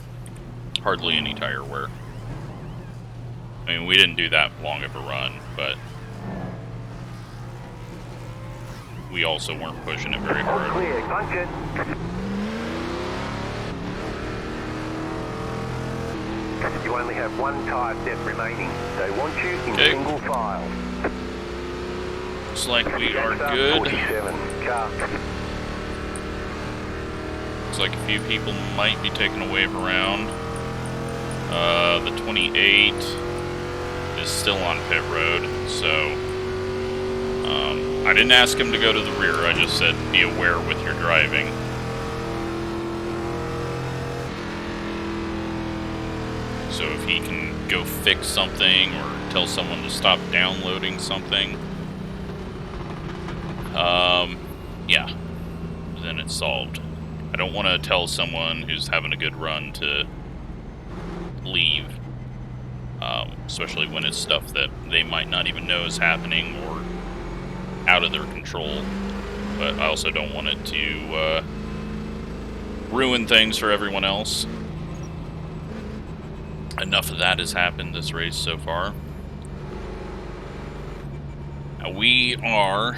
Hardly any tire wear. I mean, we didn't do that long of a run, but we also weren't pushing it very All hard. clear, punch it. You only have one tire depth remaining. They want you in single file. Looks like we are good. 47, car. Looks like a few people might be taking a wave around. The 28 is still on pit road, so I didn't ask him to go to the rear. I just said be aware with your driving. So if he can go fix something or tell someone to stop downloading something, yeah, then it's solved. I don't want to tell someone who's having a good run to leave, especially when it's stuff that they might not even know is happening or out of their control. but I also don't want it to ruin things for everyone else. Enough of that has happened this race so far. Now we are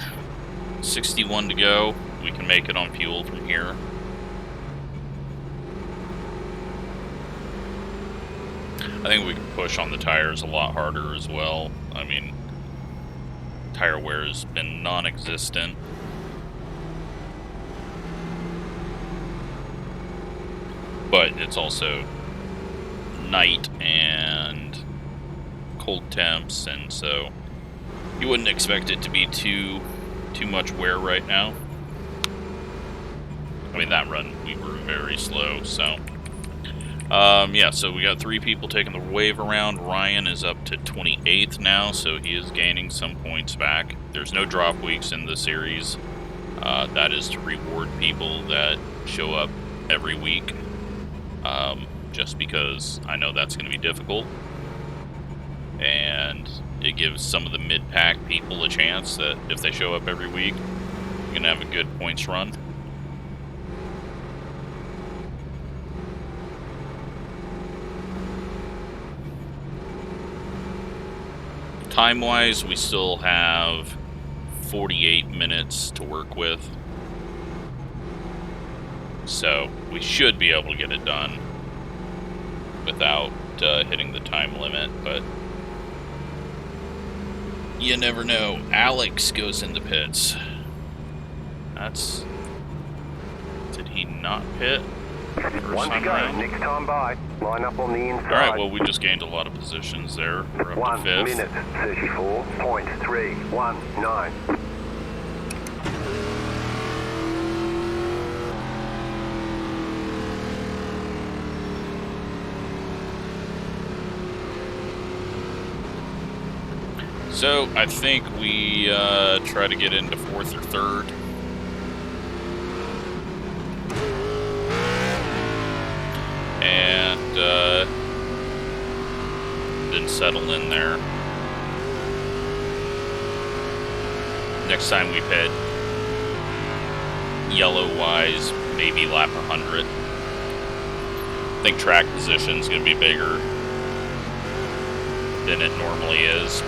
61 to go. We can make it on fuel from here. I think we can push on the tires a lot harder as well. I mean, tire wear has been non-existent. But it's also night and cold temps, and so you wouldn't expect it to be too much wear right now. I mean, that run we were very slow, so yeah, so we got 3 people taking the wave around. Ryan is up to 28th now, so he is gaining some points back. There's no drop weeks in the series. That is to reward people that show up every week, just because I know that's going to be difficult. And it gives some of the mid-pack people a chance that if they show up every week, you're going to have a good points run. Time-wise, we still have 48 minutes to work with. So we should be able to get it done without hitting the time limit, but you never know. Alex goes into pits. That's... Did he not pit? One to go, next time by. Line up on the inside. Alright, well, we just gained a lot of positions there. We're up to 5th. 1 minute 34.319. So, I think we try to get into 4th or 3rd. And then settle in there. Next time we pit, yellow-wise, maybe lap 100. I think track position's going to be bigger than it normally is.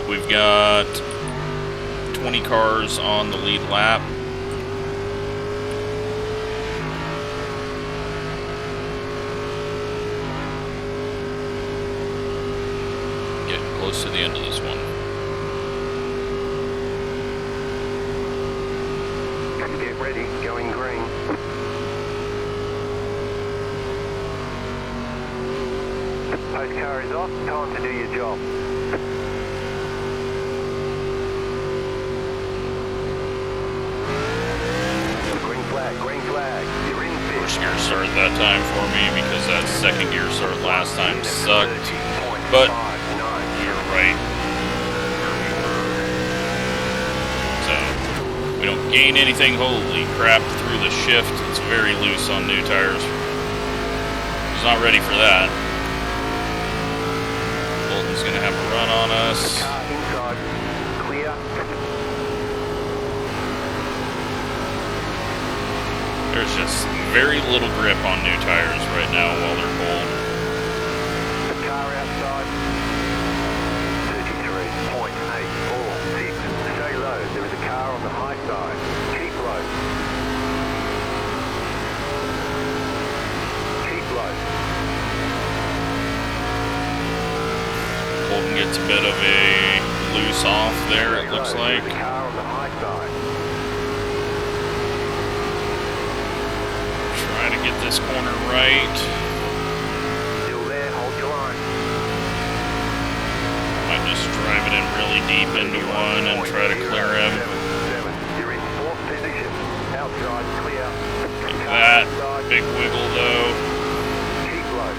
We've got 20 cars on the lead lap. Getting close to the end of this one. Get ready, going green. Post car is off, time to do your job. Green flag, you're in fifth. First gear start that time for me because that second gear start last time sucked. But you're right. So we don't gain anything. Holy crap, through the shift. It's very loose on new tires. He's not ready for that. Bolton's gonna have a run on us. Car inside, clear. There's just very little grip on new tires right now while they're cold. The car outside, 33.846. Stay low, there is a car on the high side. Keep low. Keep low. Colton gets a bit of a loose off there, it looks like. There's a car on the high side. Trying to get this corner right. Still there, hold your line. Might just drive it in really deep into one and try to clear him. You're in 4th position. Outside, clear. Like that. Big wiggle though. Keep low.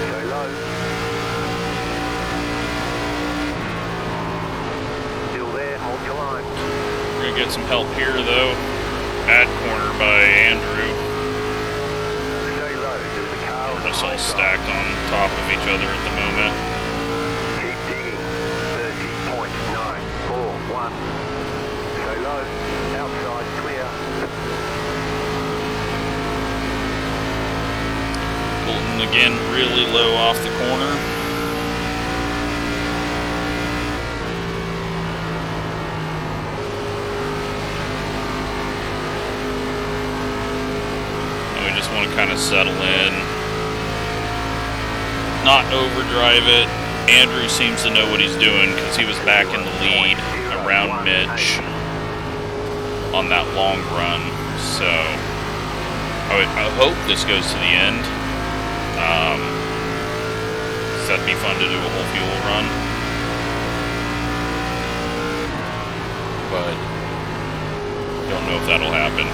Stay low. Still there, hold your line. We're gonna get some help here though. Bad corner by Andrew. Stay low, there's a car on the We're just high all side. stacked on top of each other at the moment. Again, really low off the corner. And we just want to kind of settle in. Not overdrive it. Andrew seems to know what he's doing because he was back in the lead around Mitch on that long run. So I hope this goes to the end. That'd be fun to do a whole fuel run. But don't know if that'll happen.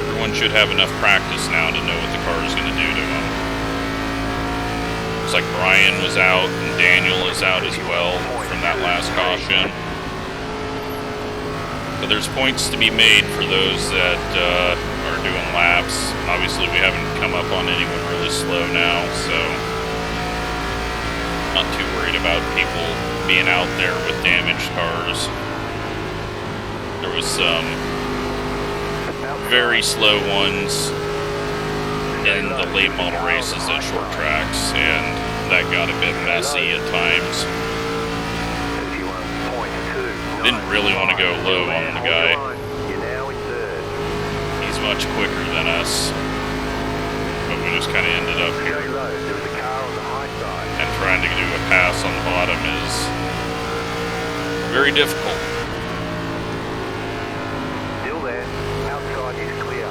Everyone should have enough practice now to know what the car is going to do to them. Looks like Brian was out and Daniel is out as well from that last caution. But there's points to be made for those that are doing laps. Obviously, we haven't come up on anyone really slow now, so not too worried about people being out there with damaged cars. There was some very slow ones in the late model races at short tracks, and that got a bit messy at times. Didn't really want to go low on the guy. He's much quicker than us, but we just kind of ended up here. And trying to do a pass on the bottom is very difficult. Still there. Outside is clear.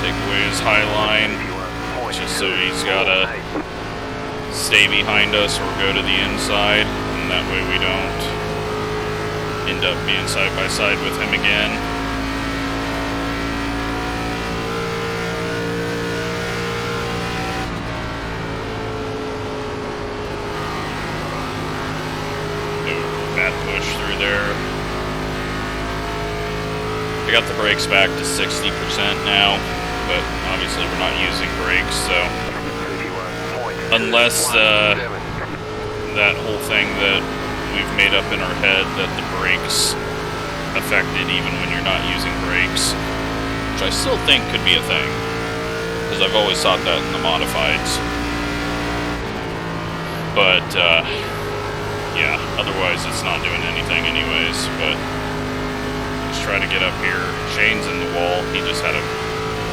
Take away his high line, just so he's got to stay behind us or go to the inside, and that way we don't end up being side by side with him again. Ooh, bad push through there. I got the brakes back to 60% now, but obviously we're not using brakes, so unless that whole thing that we've made up in our head that the brakes affected even when you're not using brakes, which I still think could be a thing, because I've always thought that in the modifieds. But yeah, otherwise it's not doing anything anyways. But let's try to get up here. Shane's in the wall. He just had a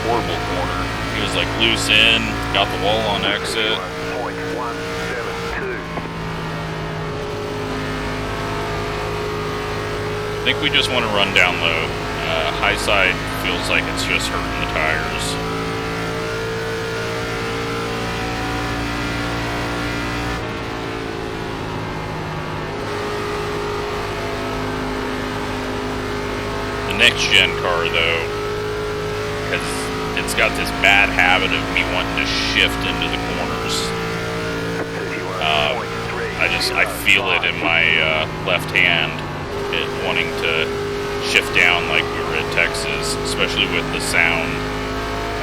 horrible corner. He was like loose in, got the wall on exit. I think we just want to run down low. High side feels like it's just hurting the tires. The next gen car though, it's got this bad habit of me wanting to shift into the corners. I feel it in my left hand, it wanting to shift down like we were at Texas, especially with the sound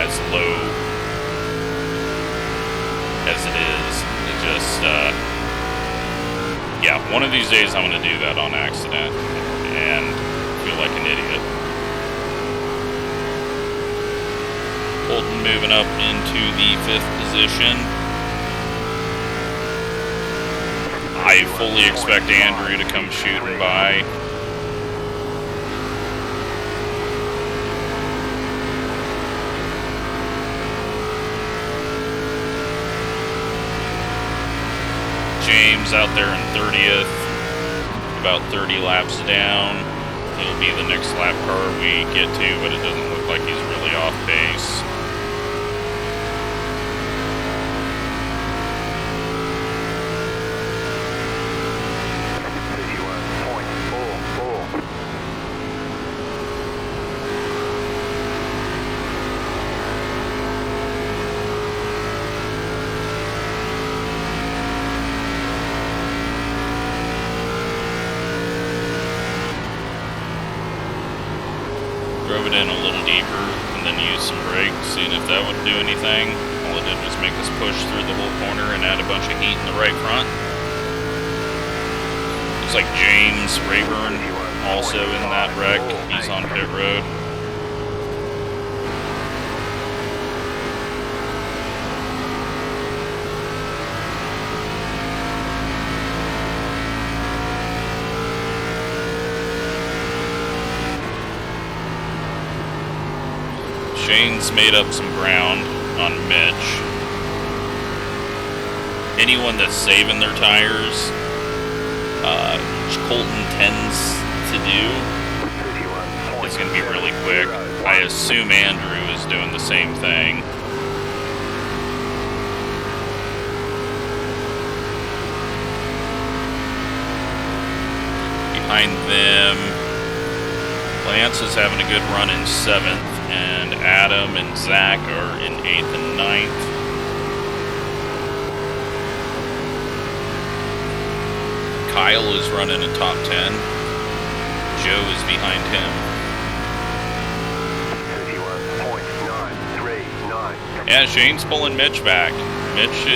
as low as it is. It just, yeah, one of these days I'm going to do that on accident and feel like an idiot. Holden moving up into the 5th position. I fully expect Andrew to come shooting by. James out there in 30th, about 30 laps down. He'll be the next lap car we get to, but it doesn't look like he's really off pace. Drove it in a little deeper and then used some brakes, seeing if that would do anything. All it did was make us push through the whole corner and add a bunch of heat in the right front. Looks like James Rayburn also in that wreck. He's on pit road. Shane's made up some ground on Mitch. Anyone that's saving their tires, which Colton tends to do, is going to be really quick. I assume Andrew is doing the same thing. Behind them, Lance is having a good run in 7th. And Adam and Zach are in 8th and 9th. Kyle is running a top 10. Joe is behind him. 31.939. Yeah, Shane's pulling Mitch back. Mitch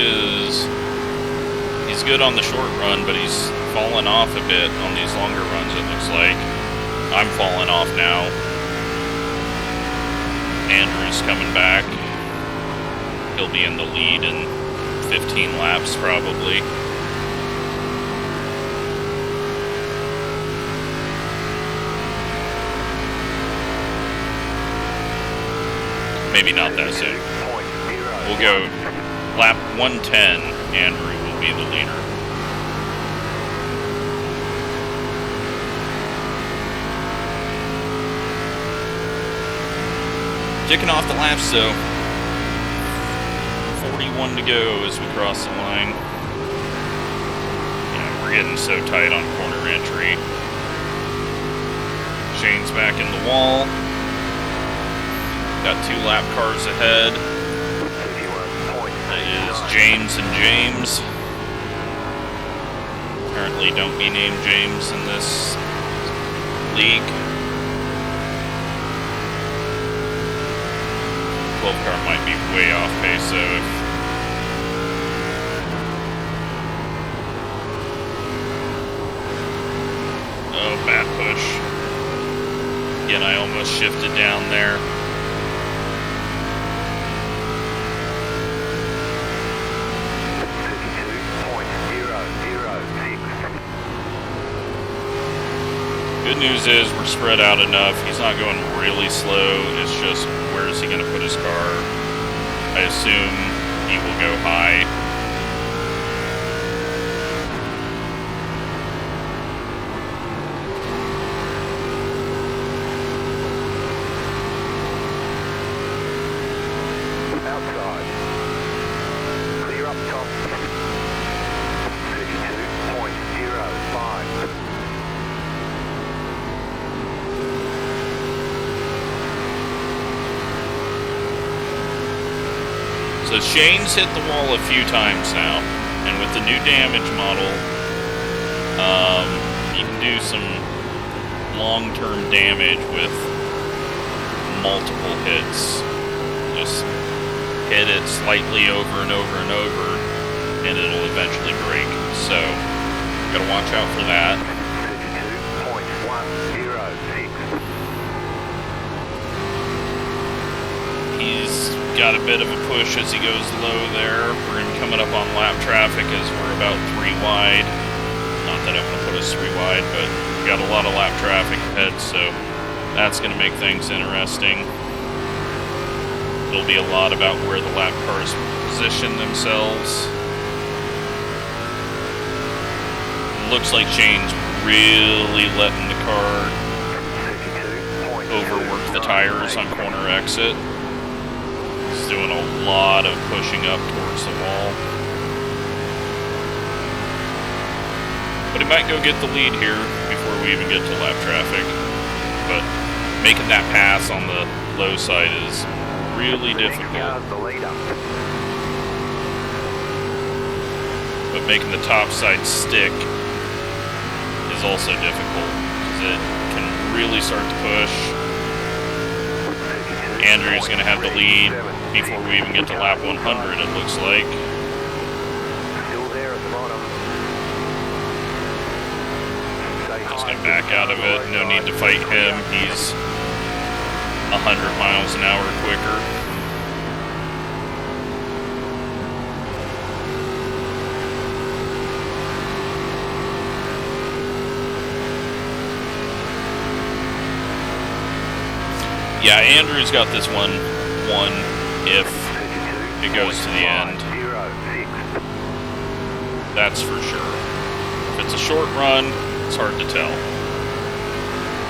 he's good on the short run, but he's fallen off a bit on these longer runs, it looks like. I'm falling off now. Andrew's coming back. He'll be in the lead in 15 laps probably. Maybe not that soon. We'll go lap 110. Andrew will be the leader. Ticking off the laps though. 41 to go as we cross the line. Yeah, we're getting so tight on corner entry. Shane's back in the wall. Got 2 lap cars ahead. That is James and James. Apparently don't be named James in this league. 12 car might be way off pace, so oh, bad push. Again, I almost shifted down there. Good news is we're spread out enough. He's not going really slow. It's just where is he going to put his car? I assume he will go high. Outside. Clear up top. 32.05. So Shane's hit the wall a few times now, and with the new damage model, you can do some long-term damage with multiple hits. Just hit it slightly over and over and over, and it'll eventually break. So, gotta watch out for that. 32.106. He's got a bit of a push as he goes low there. We're coming up on lap traffic as we're about 3 wide. Not that I'm going to put us 3 wide, but we got a lot of lap traffic ahead, so that's going to make things interesting. It'll be a lot about where the lap cars position themselves. Looks like Shane's really letting the car overwork the tires on corner exit. He's doing a lot of pushing up towards the wall. But he might go get the lead here before we even get to lap traffic. But making that pass on the low side is really difficult. But making the top side stick is also difficult because it can really start to push. Andrew's going to have the lead before we even get to lap 100, it looks like. Still there at the bottom. back out of it. No need to fight him. He's 100 miles an hour quicker. Yeah, Andrew's got this one if it goes to the end. That's for sure. If it's a short run, it's hard to tell.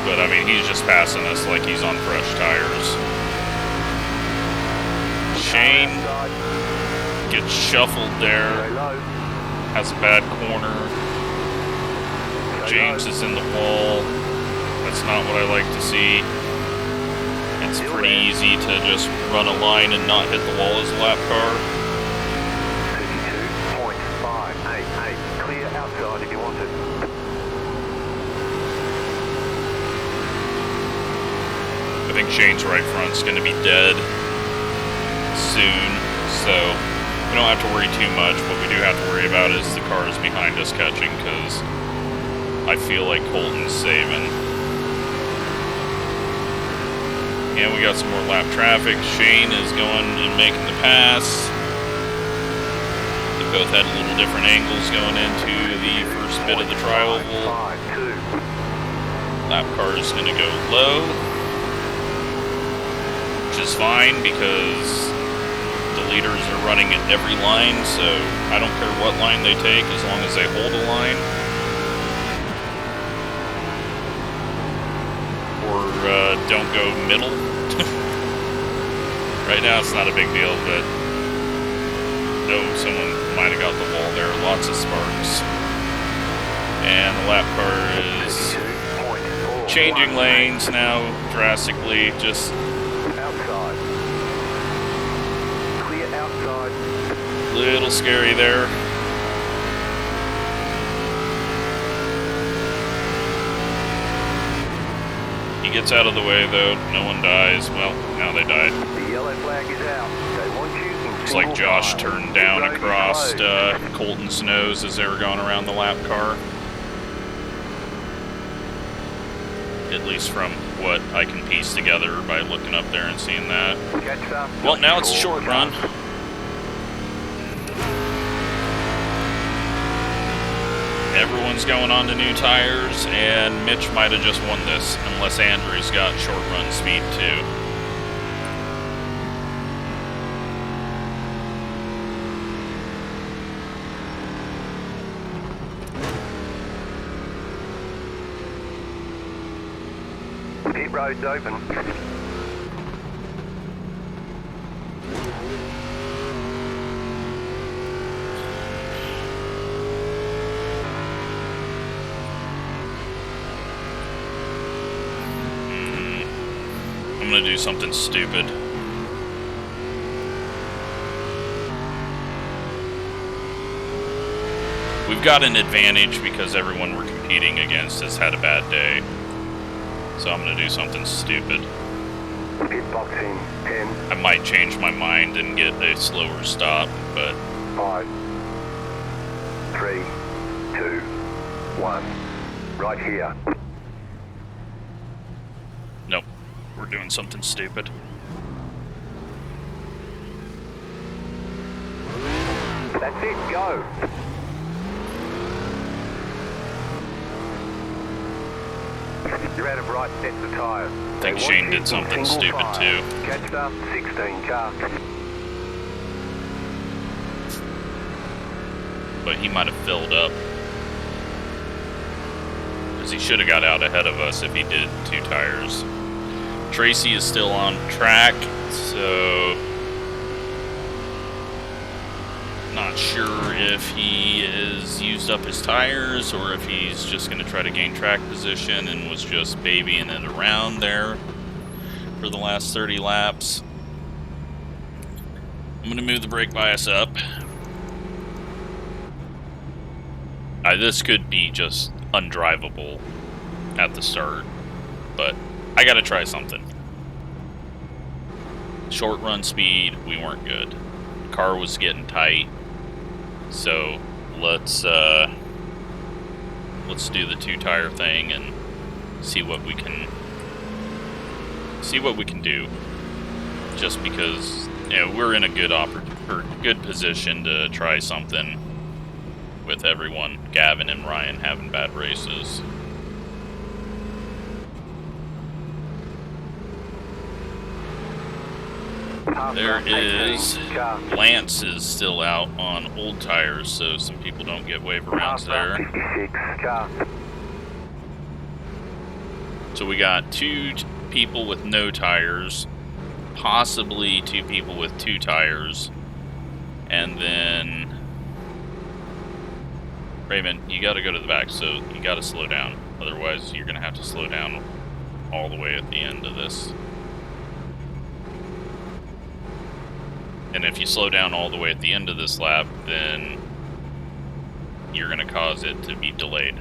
But, I mean, he's just passing us like he's on fresh tires. Shane gets shuffled there. Has a bad corner. James is in the wall. That's not what I like to see. It's pretty easy to just run a line and not hit the wall as a lap car. 32.588. Clear outside if you want it. I think Shane's right front's going to be dead soon, so we don't have to worry too much. What we do have to worry about is the cars behind us catching, because I feel like Colton's saving. And we got some more lap traffic. Shane is going and making the pass. They both had a little different angles going into the first bit of the trial. Lap car is going to go low, which is fine because the leaders are running at every line, so I don't care what line they take as long as they hold a line. Don't go middle. Right now it's not a big deal, but someone might have got the wall there. Lots of sparks. And the lap car is changing lanes now drastically. Just outside. Clear outside. Little scary there. He gets out of the way though, no one dies. Well, now they died. The yellow flag is out. They want you in. Looks like Josh turned down across Colton's nose as they were going around the lap car. At least from what I can piece together by looking up there and seeing that. Well, now it's a short run. Everyone's going on to new tires, and Mitch might have just won this, unless Andrew's got short run speed too. Pit road's open. I'm gonna do something stupid. We've got an advantage because everyone we're competing against has had a bad day. So I'm gonna do something stupid. Pit box in 10. I might change my mind and get a slower stop, but 5, 3, 2, 1. Right here. nope. We're doing something stupid. That's it, go. You're out of right sets of tyres. I think Shane did something stupid too. Catched up, 16 car. But he might have filled up. Because he should have got out ahead of us if he did 2 tires. Tracy is still on track, so not sure if he has used up his tires or if he's just going to try to gain track position and was just babying it around there for the last 30 laps. I'm going to move the brake bias up. This could be just undrivable at the start, but I gotta try something. Short run speed, we weren't good. The car was getting tight, so let's do the 2 tire thing and see what we can do. Just because, you know, we're in a good position to try something with everyone, Gavin and Ryan, having bad races. There is Lance is still out on old tires, so some people don't get wave arounds there. So we got 2 people with no tires, possibly 2 people with 2 tires, and then Raymond, you got to go to the back, so you got to slow down. Otherwise, you're going to have to slow down all the way at the end of this. And if you slow down all the way at the end of this lap, then you're going to cause it to be delayed.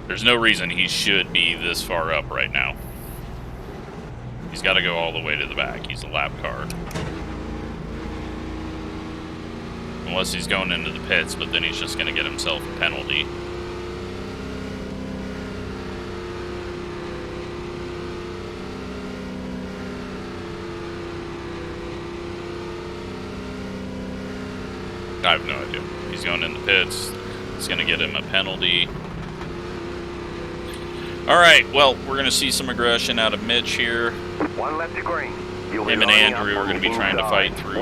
There's no reason he should be this far up right now. He's got to go all the way to the back. He's a lap car. Unless he's going into the pits, but then he's just going to get himself a penalty. I have no idea. He's going in the pits. It's going to get him a penalty. Alright, well, we're going to see some aggression out of Mitch here. 1 lap to green. Him and Andrew are going to be trying to fight through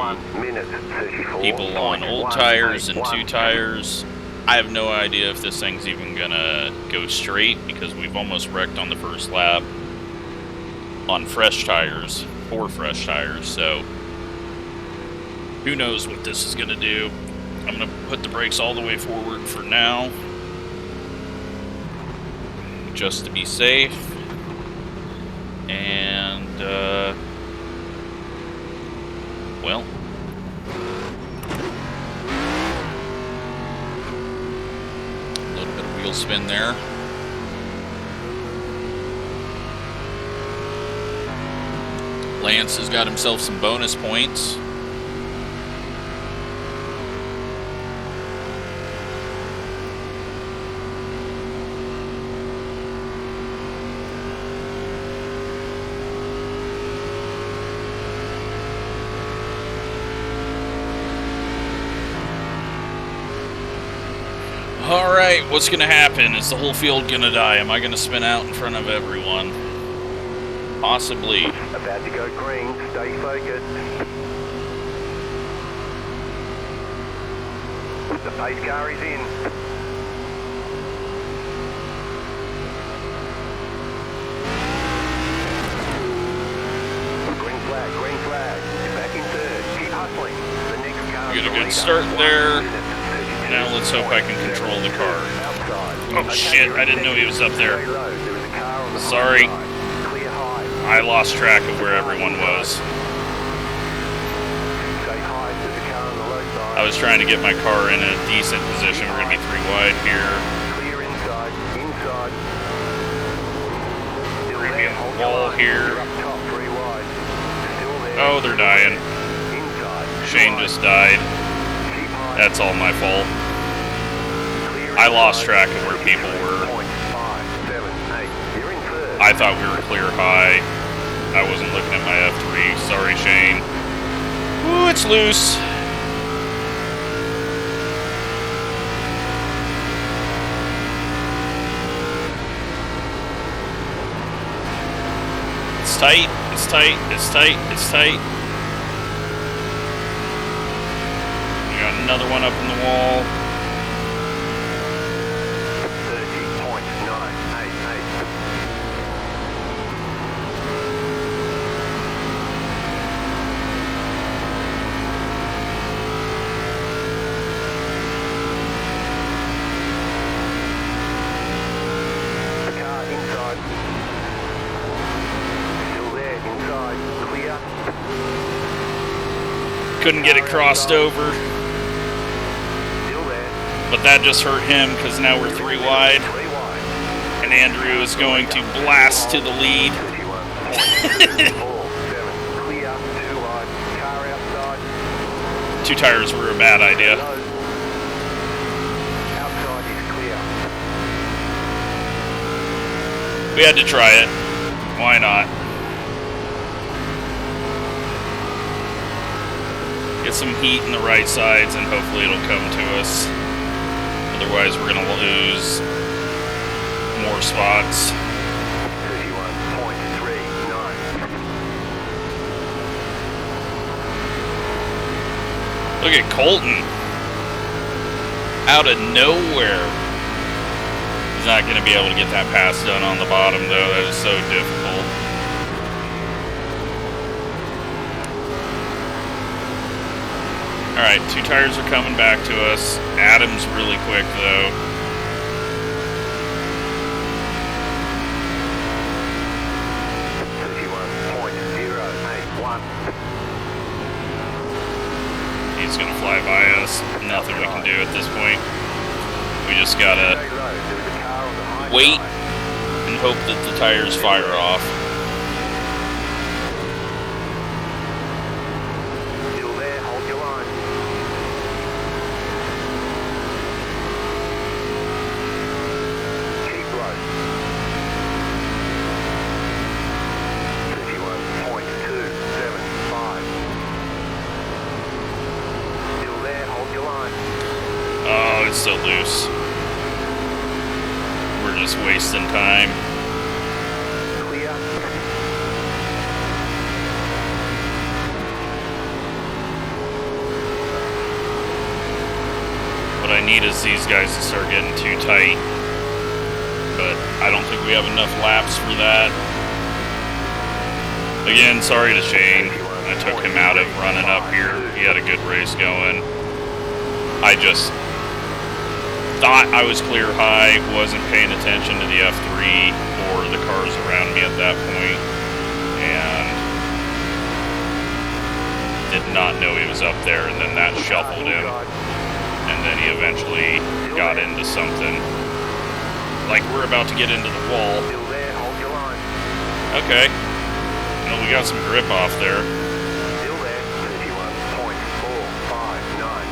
people on old tires and 2 tires. I have no idea if this thing's even going to go straight because we've almost wrecked on the first lap on fresh tires, 4 fresh tires, so who knows what this is going to do. I'm going to put the brakes all the way forward for now, just to be safe, and, well, a little bit of wheel spin there. Lance has got himself some bonus points. Alright, what's going to happen? Is the whole field going to die? Am I going to spin out in front of everyone? Possibly. About to go green, stay focused. The pace car is in. Green flag. You're back in 3rd. Keep hustling. The next car. Get a good start there. Now let's hope I can control the car. Oh shit, I didn't know he was up there. Sorry. I lost track of where everyone was. I was trying to get my car in a decent position. We're going to be 3 wide here. We're going to be in the wall here. Oh, they're dying. Shane just died. That's all my fault. I lost track of where people were. I thought we were clear high. I wasn't looking at my F3. Sorry, Shane. Ooh, it's loose. It's tight. It's tight. It's tight. It's tight. We got another one up in the wall. 30.988. The car inside. Still there, inside, clear. Couldn't get it crossed over. Still there. But that just hurt him because now we're 3 wide. And And Andrew is going to blast to the lead. 31.47. Clear, 2 wide, car outside. 2 tires were a bad idea. Outside is clear. We had to try it. Why not? Get some heat in the right sides and hopefully it'll come to us. Otherwise we're going to lose more spots. 31.39. Look at Colton. Out of nowhere. He's not going to be able to get that pass done on the bottom though. That is so difficult. Alright, 2 tires are coming back to us. Adam's really quick though. He's gonna fly by us. Nothing we can do at this point. We just gotta wait and hope that the tires fire off. Still there, hold your line. Keep low. 31.275. Still there, hold your line. Oh, it's so loose. We're just wasting time. Clear. What I need is these guys to start getting too tight. But I don't think we have enough laps for that. Again, sorry to Shane. I took him out of running up here. He had a good race going. I just thought I was clear high, wasn't paying attention to the F3 or the cars around me at that point, and did not know he was up there, and then that shuffled him, and then he eventually got into something. Like we're about to get into the wall. Still there, hold your line. Okay. Well, we got some grip off there. Still there, 31.459.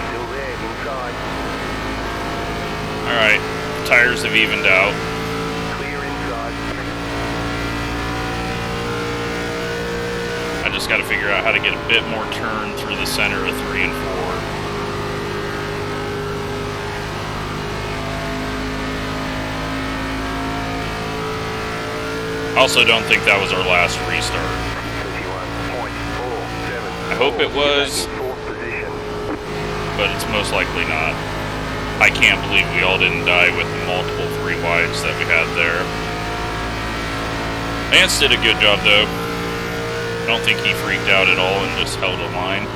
Still there, inside. Alright, tires have evened out. Clear inside. I just got to figure out how to get a bit more turn through the center of 3 and 4. Also don't think that was our last restart. 31.47. I hope it was, Fourth position. but it's most likely not. I can't believe we all didn't die with the multiple 3 wides that we had there. Lance did a good job though. I don't think he freaked out at all and just held a line.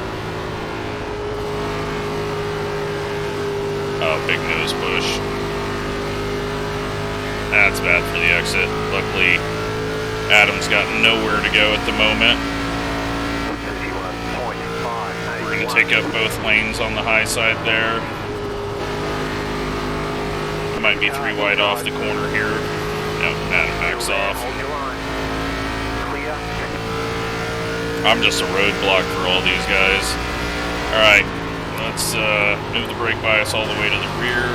Oh, big nose push. That's bad for the exit. Luckily, Adam's got nowhere to go at the moment. 31.5. We're going to take up both lanes on the high side there. Might be 3 wide off the corner here. Nope, Adam backs off. Hold your line. Clear. I'm just a roadblock for all these guys. Alright, let's move the brake bias all the way to the rear.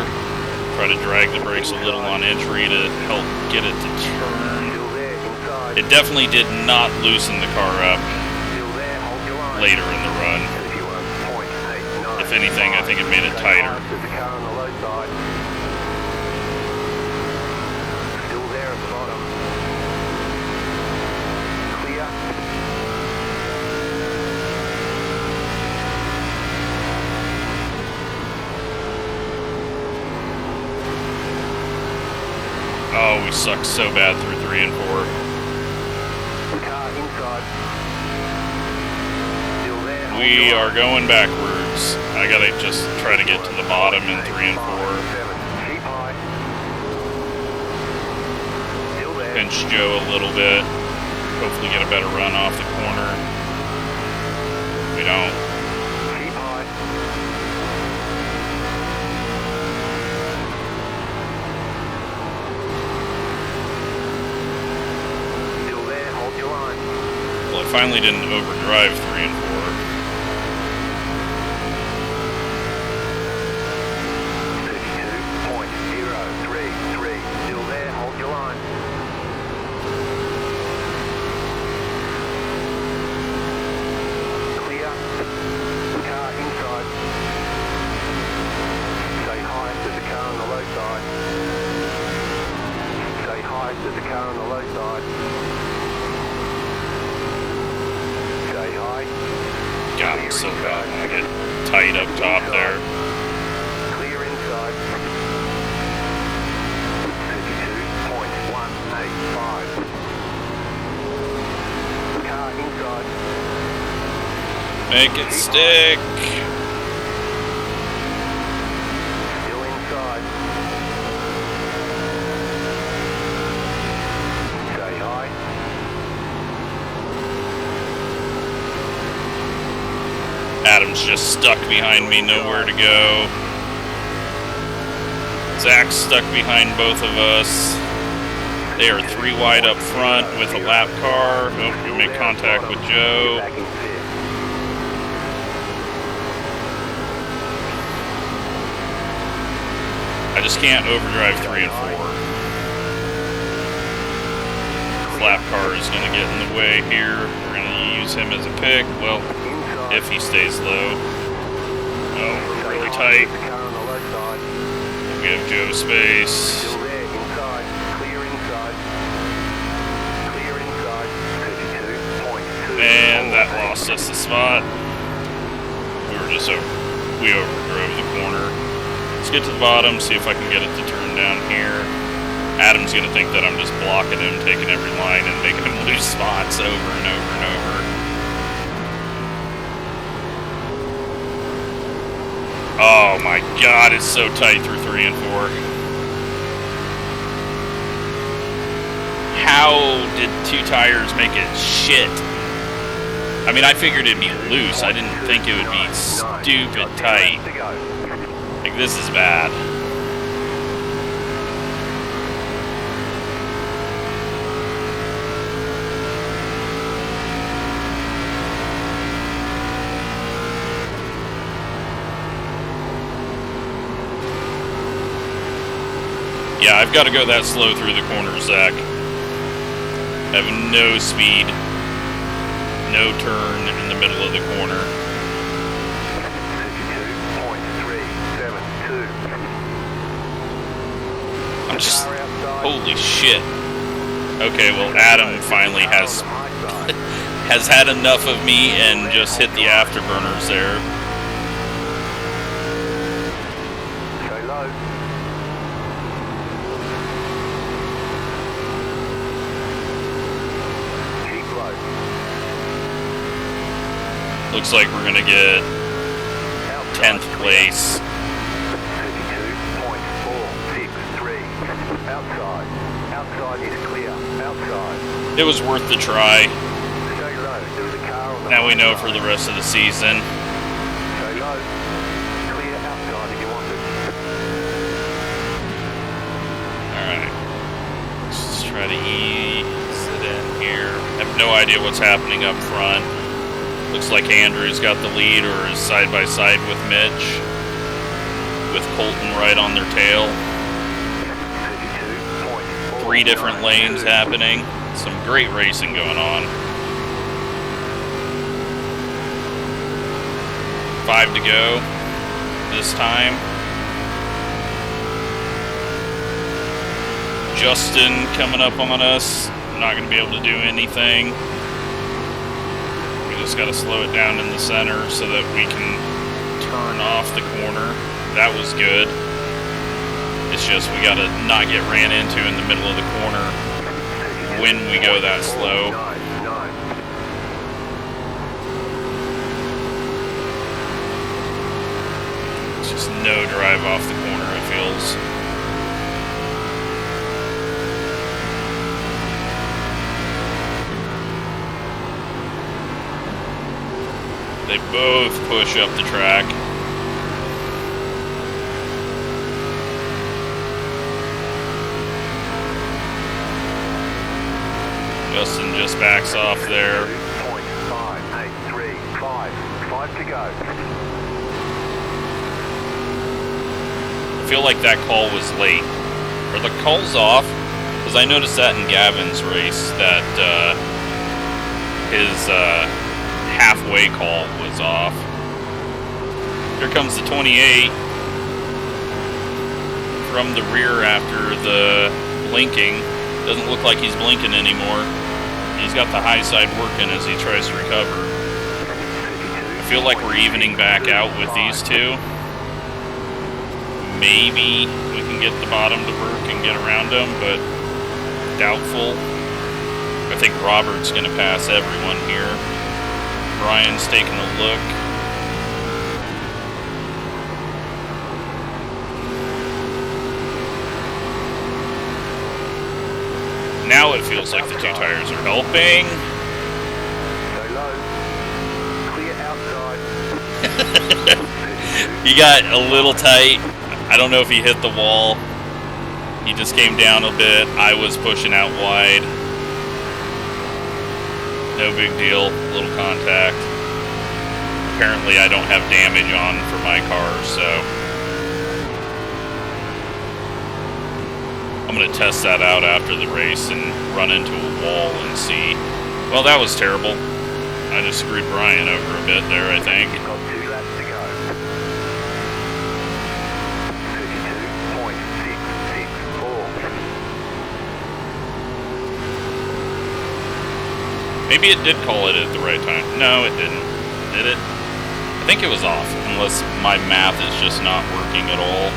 Try to drag the brakes a little on entry to help get it to turn. It definitely did not loosen the car up later in the run. If anything, I think it made it tighter. Still there at the bottom. Clear. Oh, we sucked so bad through 3 and 4. Car inside. Still there. We are going backwards. I gotta just try to get to the bottom in 3 and 4. Keep high. Still there. Pinch Joe a little bit. Hopefully get a better run off the corner. We don't. Keep high. finally didn't overdrive 3 and 4. Still there, hold your line. Clear. Car inside. Say hi to the car on the low side. Say hi to the car on the low side. Say hi. God, I'm so bad when I get tight up top there. Clear inside. 32.185. Car inside. Make it stick. Still inside. Say hi. Adam's just stuck behind me, nowhere to go. Zach's stuck behind both of us. They are 3 wide up front with a lap car. Oh, we make contact with Joe. Back in fifth. I just can't overdrive 3 and 4. Lap car is going to get in the way here. We're going to use him as a pick. Well, if he stays low. Oh, we're really tight. The car on the low side. We have Joe space. Still there, inside. Clear inside. Clear inside. 32.2. And that lost us the spot. We overdrove the corner. Let's get to the bottom, see if I can get it to turn down here. Adam's gonna think that I'm just blocking him, taking every line and making him lose spots over and over and over. Oh my God, it's so tight through 3 and 4. How did 2 tires make it shit? I mean, I figured it'd be loose. I didn't think it would be stupid tight. Like, this is bad. Yeah, I've got to go that slow through the corner, Zach. I have no speed, no turn in the middle of the corner. 52.372. I'm just, holy shit. Okay, well, Adam finally has had enough of me and just hit the afterburners there. Stay low. Keep low. Looks like we're gonna get 10th place. 32.463. Outside. Outside is clear. Outside. It was worth the try. Stay low. There is a car on the Now we high know side. for the rest of the season. Stay low. Clear outside if you want it. Alright. Let's just try to ease it in here. I have no idea what's happening up front. Looks like Andrew's got the lead or is side by side with Mitch, with Colton right on their tail. 3 different lanes happening. Some great racing going on. 5 to go this time. Justin coming up on us. Not going to be able to do anything. We just got to slow it down in the center so that we can turn off the corner. That was good. It's just we got to not get ran into in the middle of the corner when we go that slow. It's just no drive off the corner, it feels. They both push up the track. Justin just backs off there. I feel like that call was late. Are the calls off? Because I noticed that in Gavin's race, that his halfway call was off. Here comes the 28 from the rear after the blinking. Doesn't look like he's blinking anymore. He's got the high side working as he tries to recover. I feel like we're evening back out with these two. Maybe we can get the bottom to work and get around them, but doubtful. I think Robert's going to pass everyone here. Brian's taking a look. Now it feels like the two tires are helping. Go low. Clear outside. He got a little tight. I don't know if he hit the wall. He just came down a bit. I was pushing out wide. No big deal. Little contact. Apparently I don't have damage on for my car, so I'm going to test that out after the race and run into a wall and see. Well, that was terrible. I just screwed Brian over a bit there, I think. Got 2 laps to go. 32.664. Maybe it did call it at the right time. No, it didn't. Did it? I think it was off, unless my math is just not working at all.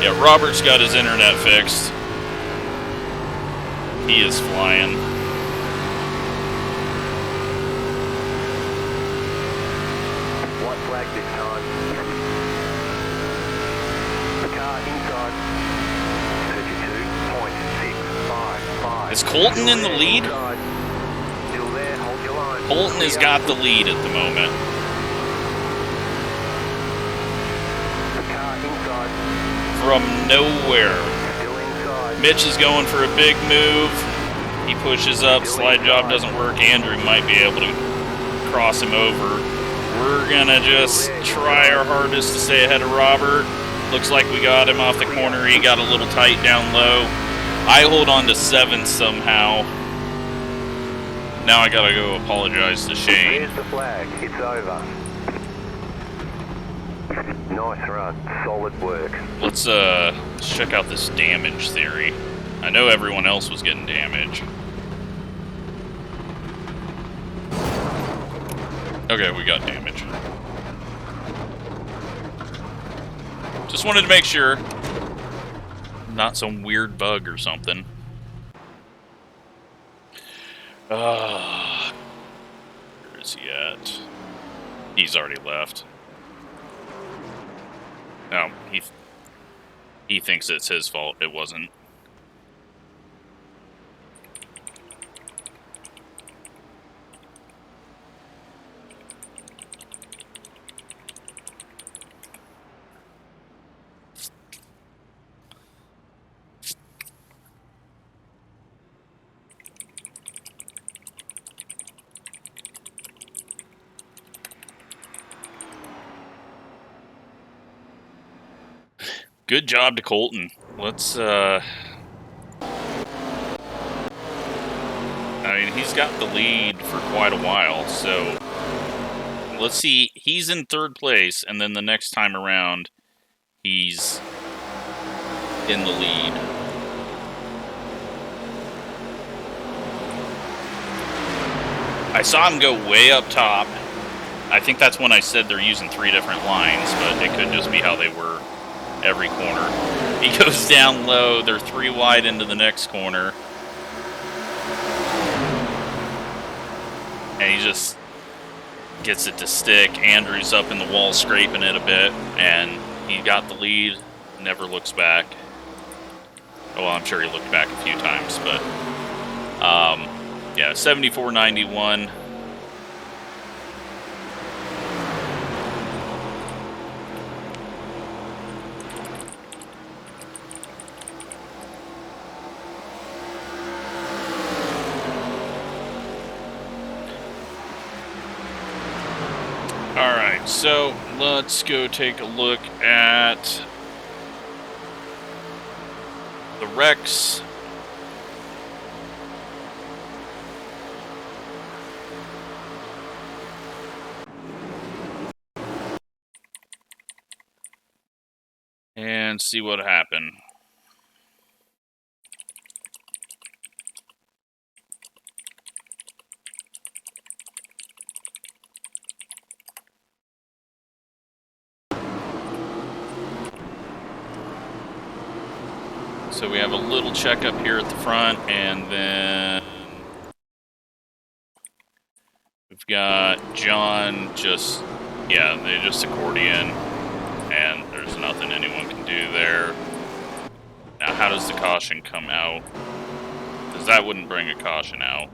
Yeah, Robert's got his internet fixed. He is flying. White flag this time. The car inside. 32.655. Is Colton in the lead? Still there, hold your line. Colton has got the lead at the moment. The car inside. From nowhere. Still inside. Mitch is going for a big move. He pushes up, slide job doesn't work. Andrew might be able to cross him over. We're gonna just try our hardest to stay ahead of Robert. Looks like we got him off the corner. He got a little tight down low. I hold on to 7 somehow. Now I gotta go apologize to Shane. There's the flag. It's over. Nice run. Solid work. Let's check out this damage theory. I know everyone else was getting damage. Okay, we got damage. Just wanted to make sure. Not some weird bug or something. Where is he at? He's already left. No, he thinks it's his fault. It wasn't. Good job to Colton. Let's, I mean, he's got the lead for quite a while, so let's see. He's in 3rd place, and then the next time around, he's in the lead. I saw him go way up top. I think that's when I said they're using 3 different lines, but it could just be how they were every corner. He goes down low, they're 3 wide into the next corner. And he just gets it to stick. Andrew's up in the wall scraping it a bit, and he got the lead, never looks back. Oh, well, I'm sure he looked back a few times, but yeah, 74.91. All right. So let's go take a look at the Rex. And see what happened. So we have a little checkup here at the front, and then we've got John just, yeah, they just accordion, and there's nothing anyone can do there. Now, how does the caution come out? Because that wouldn't bring a caution out.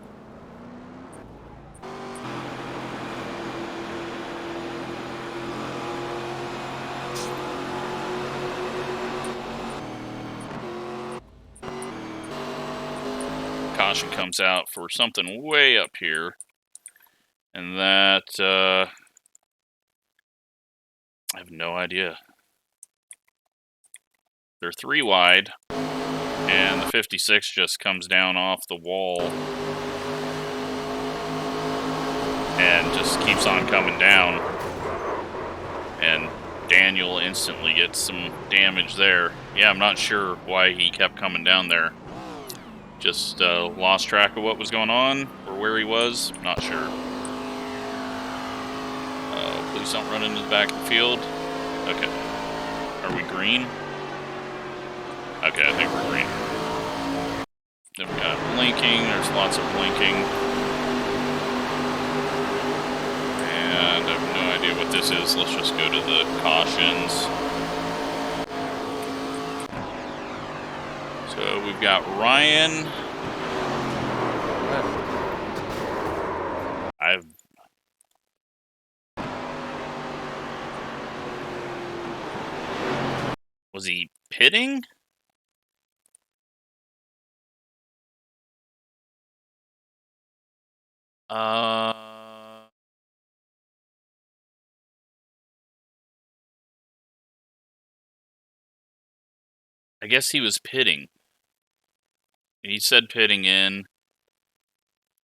Caution comes out for something way up here, and that, I have no idea. They're 3 wide, and the 56 just comes down off the wall and just keeps on coming down, and Daniel instantly gets some damage there. Yeah, I'm not sure why he kept coming down there. Just lost track of what was going on, or where he was, not sure. Please don't run into the back of the field. Okay. Are we green? Okay, I think we're green. Then we got blinking, there's lots of blinking. And I have no idea what this is. Let's just go to the cautions. So we've got Ryan. Was he pitting? I guess he was pitting. He said pitting in.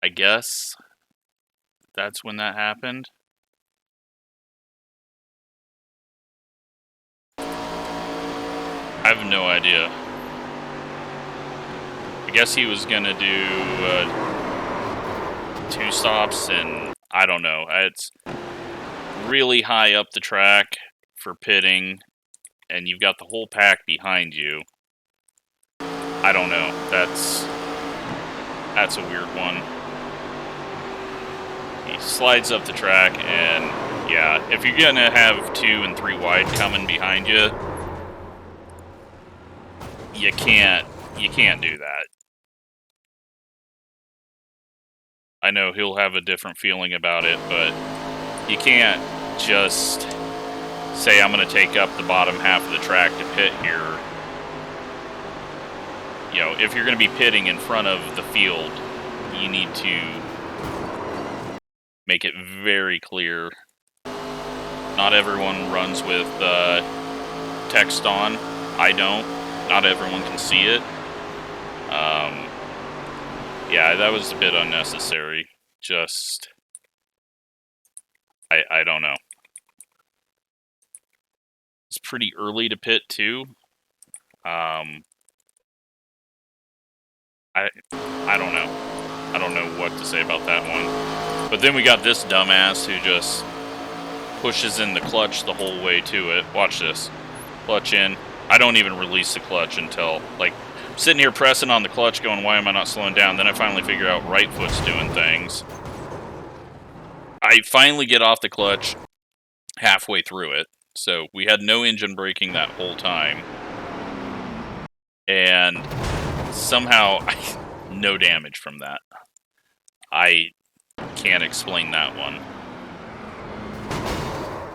I guess that's when that happened. I have no idea. I guess he was gonna do 2 stops, and I don't know. It's really high up the track for pitting, and you've got the whole pack behind you. I don't know. That's a weird one. He slides up the track, and yeah, if you're gonna have 2 and 3 wide coming behind you, you can't do that. I know he'll have a different feeling about it, but you can't just say, I'm going to take up the bottom half of the track to pit here. You know, if you're going to be pitting in front of the field, you need to make it very clear. Not everyone runs with text on. I don't. Not everyone can see it. Yeah, that was a bit unnecessary. Just, I don't know. It's pretty early to pit too. I don't know. I don't know what to say about that one. But then we got this dumbass who just pushes in the clutch the whole way to it. Watch this. Clutch in. I don't even release the clutch until, like, I'm sitting here pressing on the clutch going, why am I not slowing down? Then I finally figure out right foot's doing things. I finally get off the clutch halfway through it. So we had no engine braking that whole time. And somehow, no damage from that. I can't explain that one.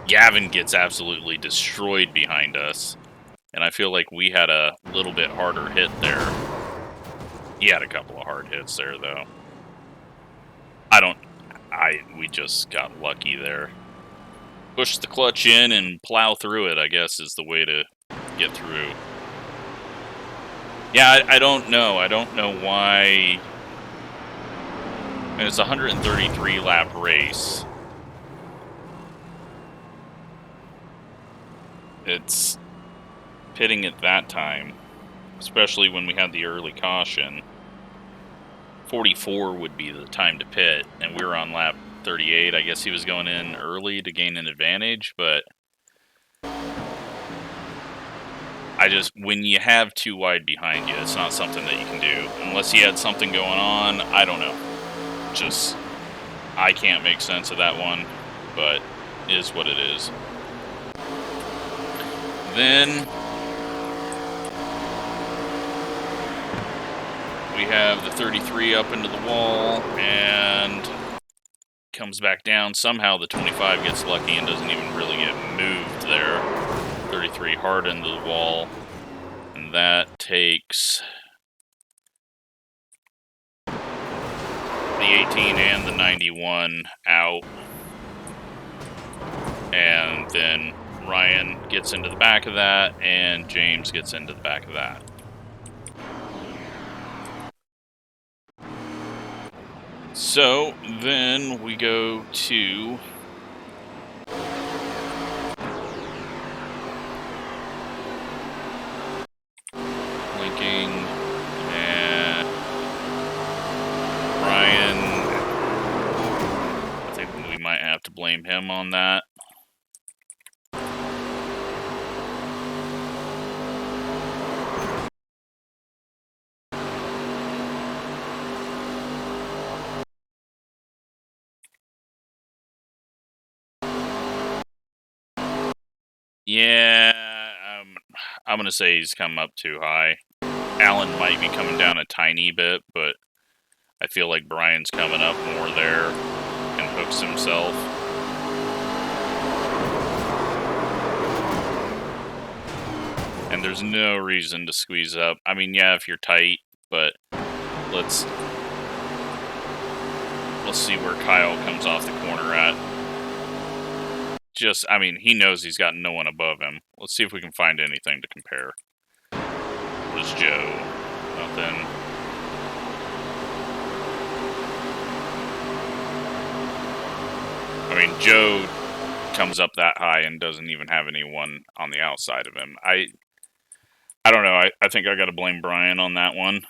Gavin gets absolutely destroyed behind us. And I feel like we had a little bit harder hit there. He had a couple of hard hits there, though. We just got lucky there. push the clutch in and plow through it, I guess, is the way to get through. Yeah, I don't know. I don't know why. It's a 133 lap race. It's pitting at that time, especially when we had the early caution. 44 would be the time to pit, and we were on lap 38. I guess he was going in early to gain an advantage, but when you have too wide behind you, it's not something that you can do. Unless he had something going on, I don't know. Just, I can't make sense of that one, but it is what it is. Then we have the 33 up into the wall and comes back down. Somehow the 25 gets lucky and doesn't even really get moved there. 33 hard into the wall, and that takes the 18 and the 91 out. And then Ryan gets into the back of that, and James gets into the back of that. So then we go to linking, and Ryan, I think we might have to blame him on that. Yeah, I'm going to say he's come up too high. Alan might be coming down a tiny bit, but I feel like Brian's coming up more there and hooks himself. And there's no reason to squeeze up. I mean, yeah, if you're tight, but let's see where Kyle comes off the corner at. I mean, he knows he's got no one above him. Let's see if we can find anything to compare. Where's Joe? Nothing. I mean, Joe comes up that high and doesn't even have anyone on the outside of him. I don't know. I think I got to blame Brian on that one.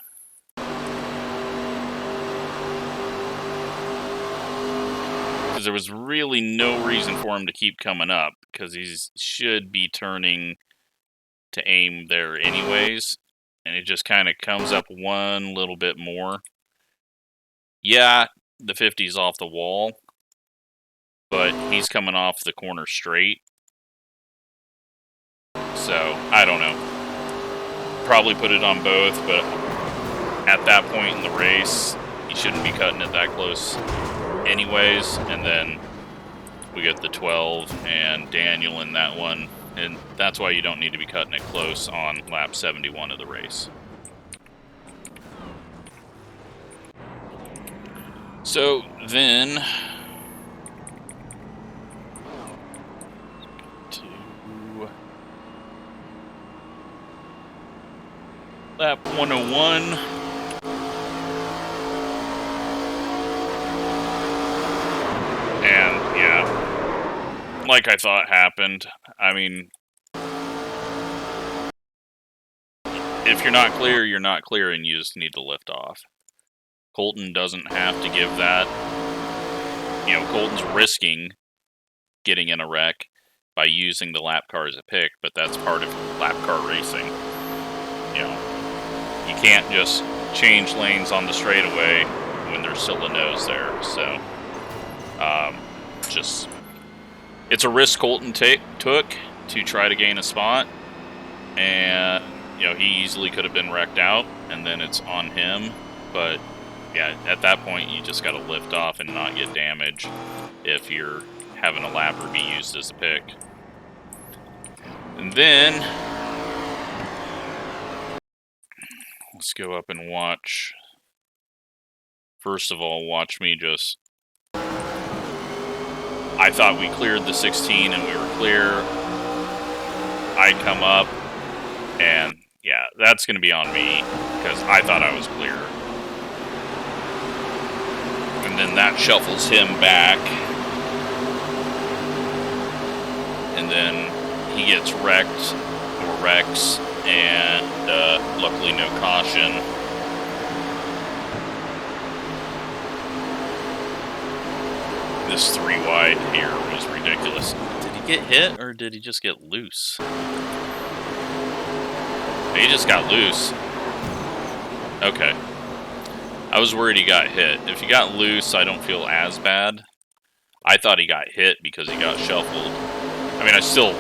Because there was really no reason for him to keep coming up, because he should be turning to aim there anyways, and it just kind of comes up one little bit more. Yeah, the 50's off the wall, but he's coming off the corner straight. So, I don't know. Probably put it on both, but at that point in the race, you shouldn't be cutting it that close anyways. And then we get the 12 and Daniel in that one, and that's why you don't need to be cutting it close on lap 71 of the race. So then to lap 101. And yeah, like I thought happened. I mean, if you're not clear, you're not clear, and you just need to lift off. Colton doesn't have to give that. You know, Colton's risking getting in a wreck by using the lap car as a pick, but that's part of lap car racing. You know, you can't just change lanes on the straightaway when there's still a nose there. So, it's a risk Colton took to try to gain a spot, and you know, he easily could have been wrecked out, and then it's on him. But yeah, at that point, you just got to lift off and not get damaged if you're having a lapper be used as a pick. And then let's go up and watch. First of all, watch me just. I thought we cleared the 16 and we were clear. I come up, and yeah, that's going to be on me, because I thought I was clear. And then that shuffles him back. And then he gets wrecked, or wrecks, and luckily no caution. This 3 wide here was ridiculous. Did he get hit, or did he just get loose? He just got loose. Okay. I was worried he got hit. If he got loose, I don't feel as bad. I thought he got hit because he got shuffled. I mean, I still,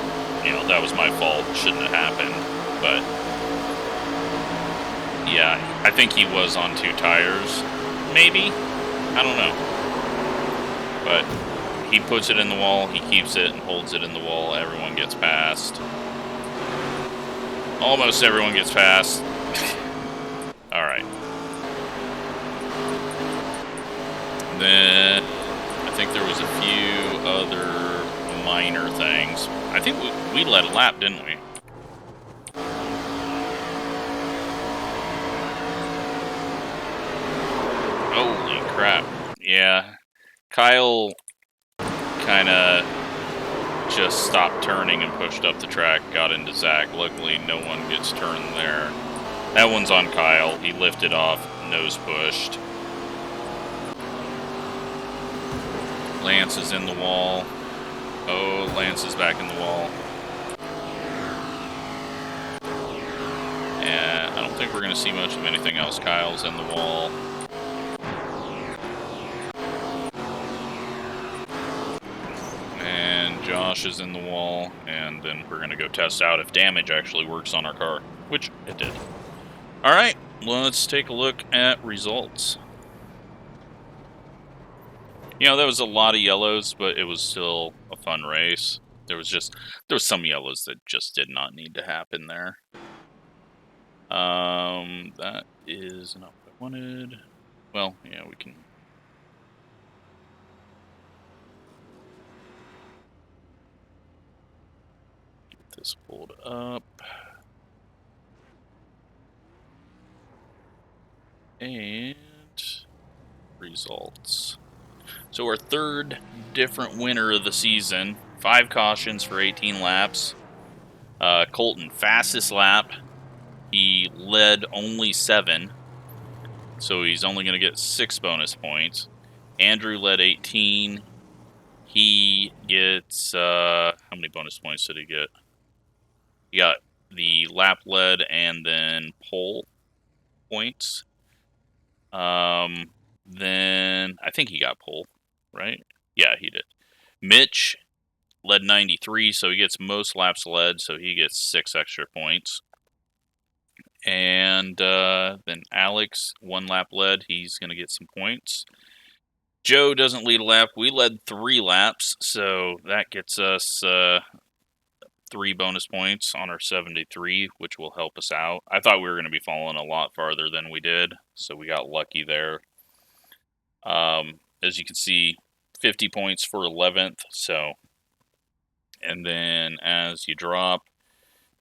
you know, that was my fault. Shouldn't have happened. But, yeah, I think he was on 2 tires. Maybe? I don't know. But he puts it in the wall, he keeps it and holds it in the wall. Everyone gets past. Almost everyone gets past. Alright. Then I think there was a few other minor things. I think we led a lap, didn't we? Holy crap. Yeah. Kyle kind of just stopped turning and pushed up the track, got into Zach. Luckily, no one gets turned there. That one's on Kyle. He lifted off, nose pushed. Lance is in the wall. Oh, Lance is back in the wall. And I don't think we're going to see much of anything else. Kyle's in the wall. And Josh is in the wall. And then we're going to go test out if damage actually works on our car, which it did. Alright, let's take a look at results. You know, there was a lot of yellows, but it was still a fun race. There was some yellows that just did not need to happen there. That is not what I wanted. Well, yeah, we can. Get this pulled up. And results. So our third different winner of the season. 5 cautions for 18 laps. Colton, fastest lap. He led only 7. So he's only going to get 6 bonus points. Andrew led 18. He gets, how many bonus points did he get? He got the lap led and then pole points. Then I think he got pole, right? Yeah, he did. Mitch led 93, so he gets most laps led, so he gets 6 extra points. And then Alex, 1 lap led, he's going to get some points. Joe doesn't lead a lap. We led 3 laps, so that gets us 3 bonus points on our 73, which will help us out. I thought we were going to be falling a lot farther than we did, so we got lucky there. As you can see, 50 points for 11th, so, and then as you drop,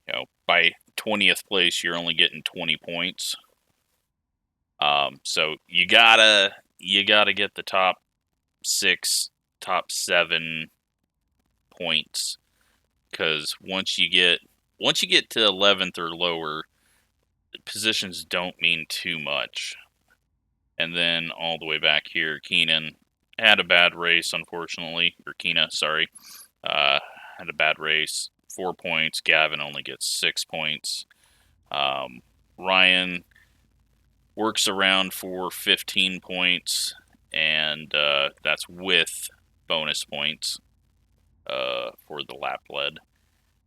you know, by 20th place, you're only getting 20 points. So you gotta get the top 6, top 7 points, because once you get to 11th or lower, positions don't mean too much. And then all the way back here, Keenan had a bad race, unfortunately. Or Keena, sorry. Had a bad race. 4 points. Gavin only gets 6 points. Ryan works around for 15 points. And that's with bonus points for the lap led.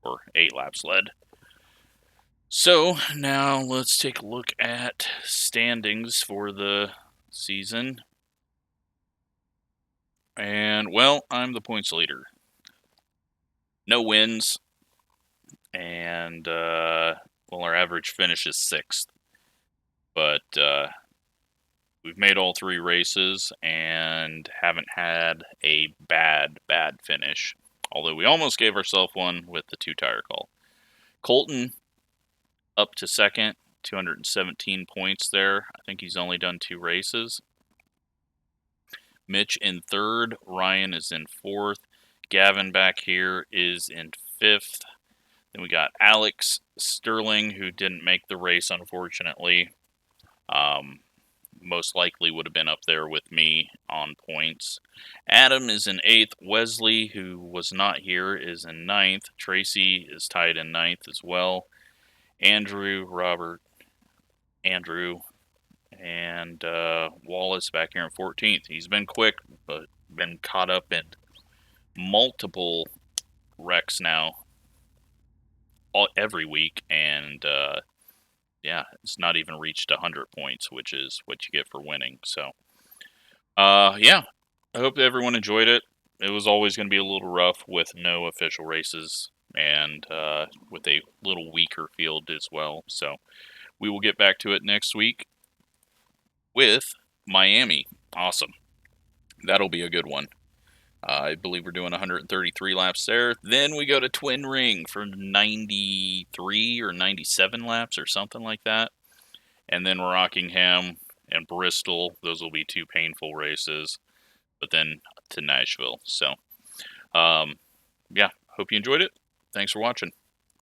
Or 8 laps led. So, now let's take a look at standings for the season. And, well, I'm the points leader. No wins. And, well, our average finish is 6th. But, we've made all 3 races and haven't had a bad bad finish. Although we almost gave ourselves one with the 2-tire call. Colton up to second, 217 points there. I think he's only done 2 races. Mitch in third. Ryan is in fourth. Gavin back here is in fifth. Then we got Alex Sterling, who didn't make the race, unfortunately. Most likely would have been up there with me on points. Adam is in 8th. Wesley, who was not here, is in 9th. Tracy is tied in 9th as well. Andrew, Robert, Andrew, and Wallace back here in 14th. He's been quick, but been caught up in multiple wrecks now every week, and yeah, it's not even reached 100 points, which is what you get for winning. So, yeah, I hope everyone enjoyed it. It was always going to be a little rough with no official races and with a little weaker field as well. So, we will get back to it next week with Miami. Awesome. That'll be a good one. I believe we're doing 133 laps there. Then we go to Twin Ring for 93 or 97 laps or something like that. And then Rockingham and Bristol. Those will be 2 painful races. But then to Nashville. So, yeah, hope you enjoyed it. Thanks for watching.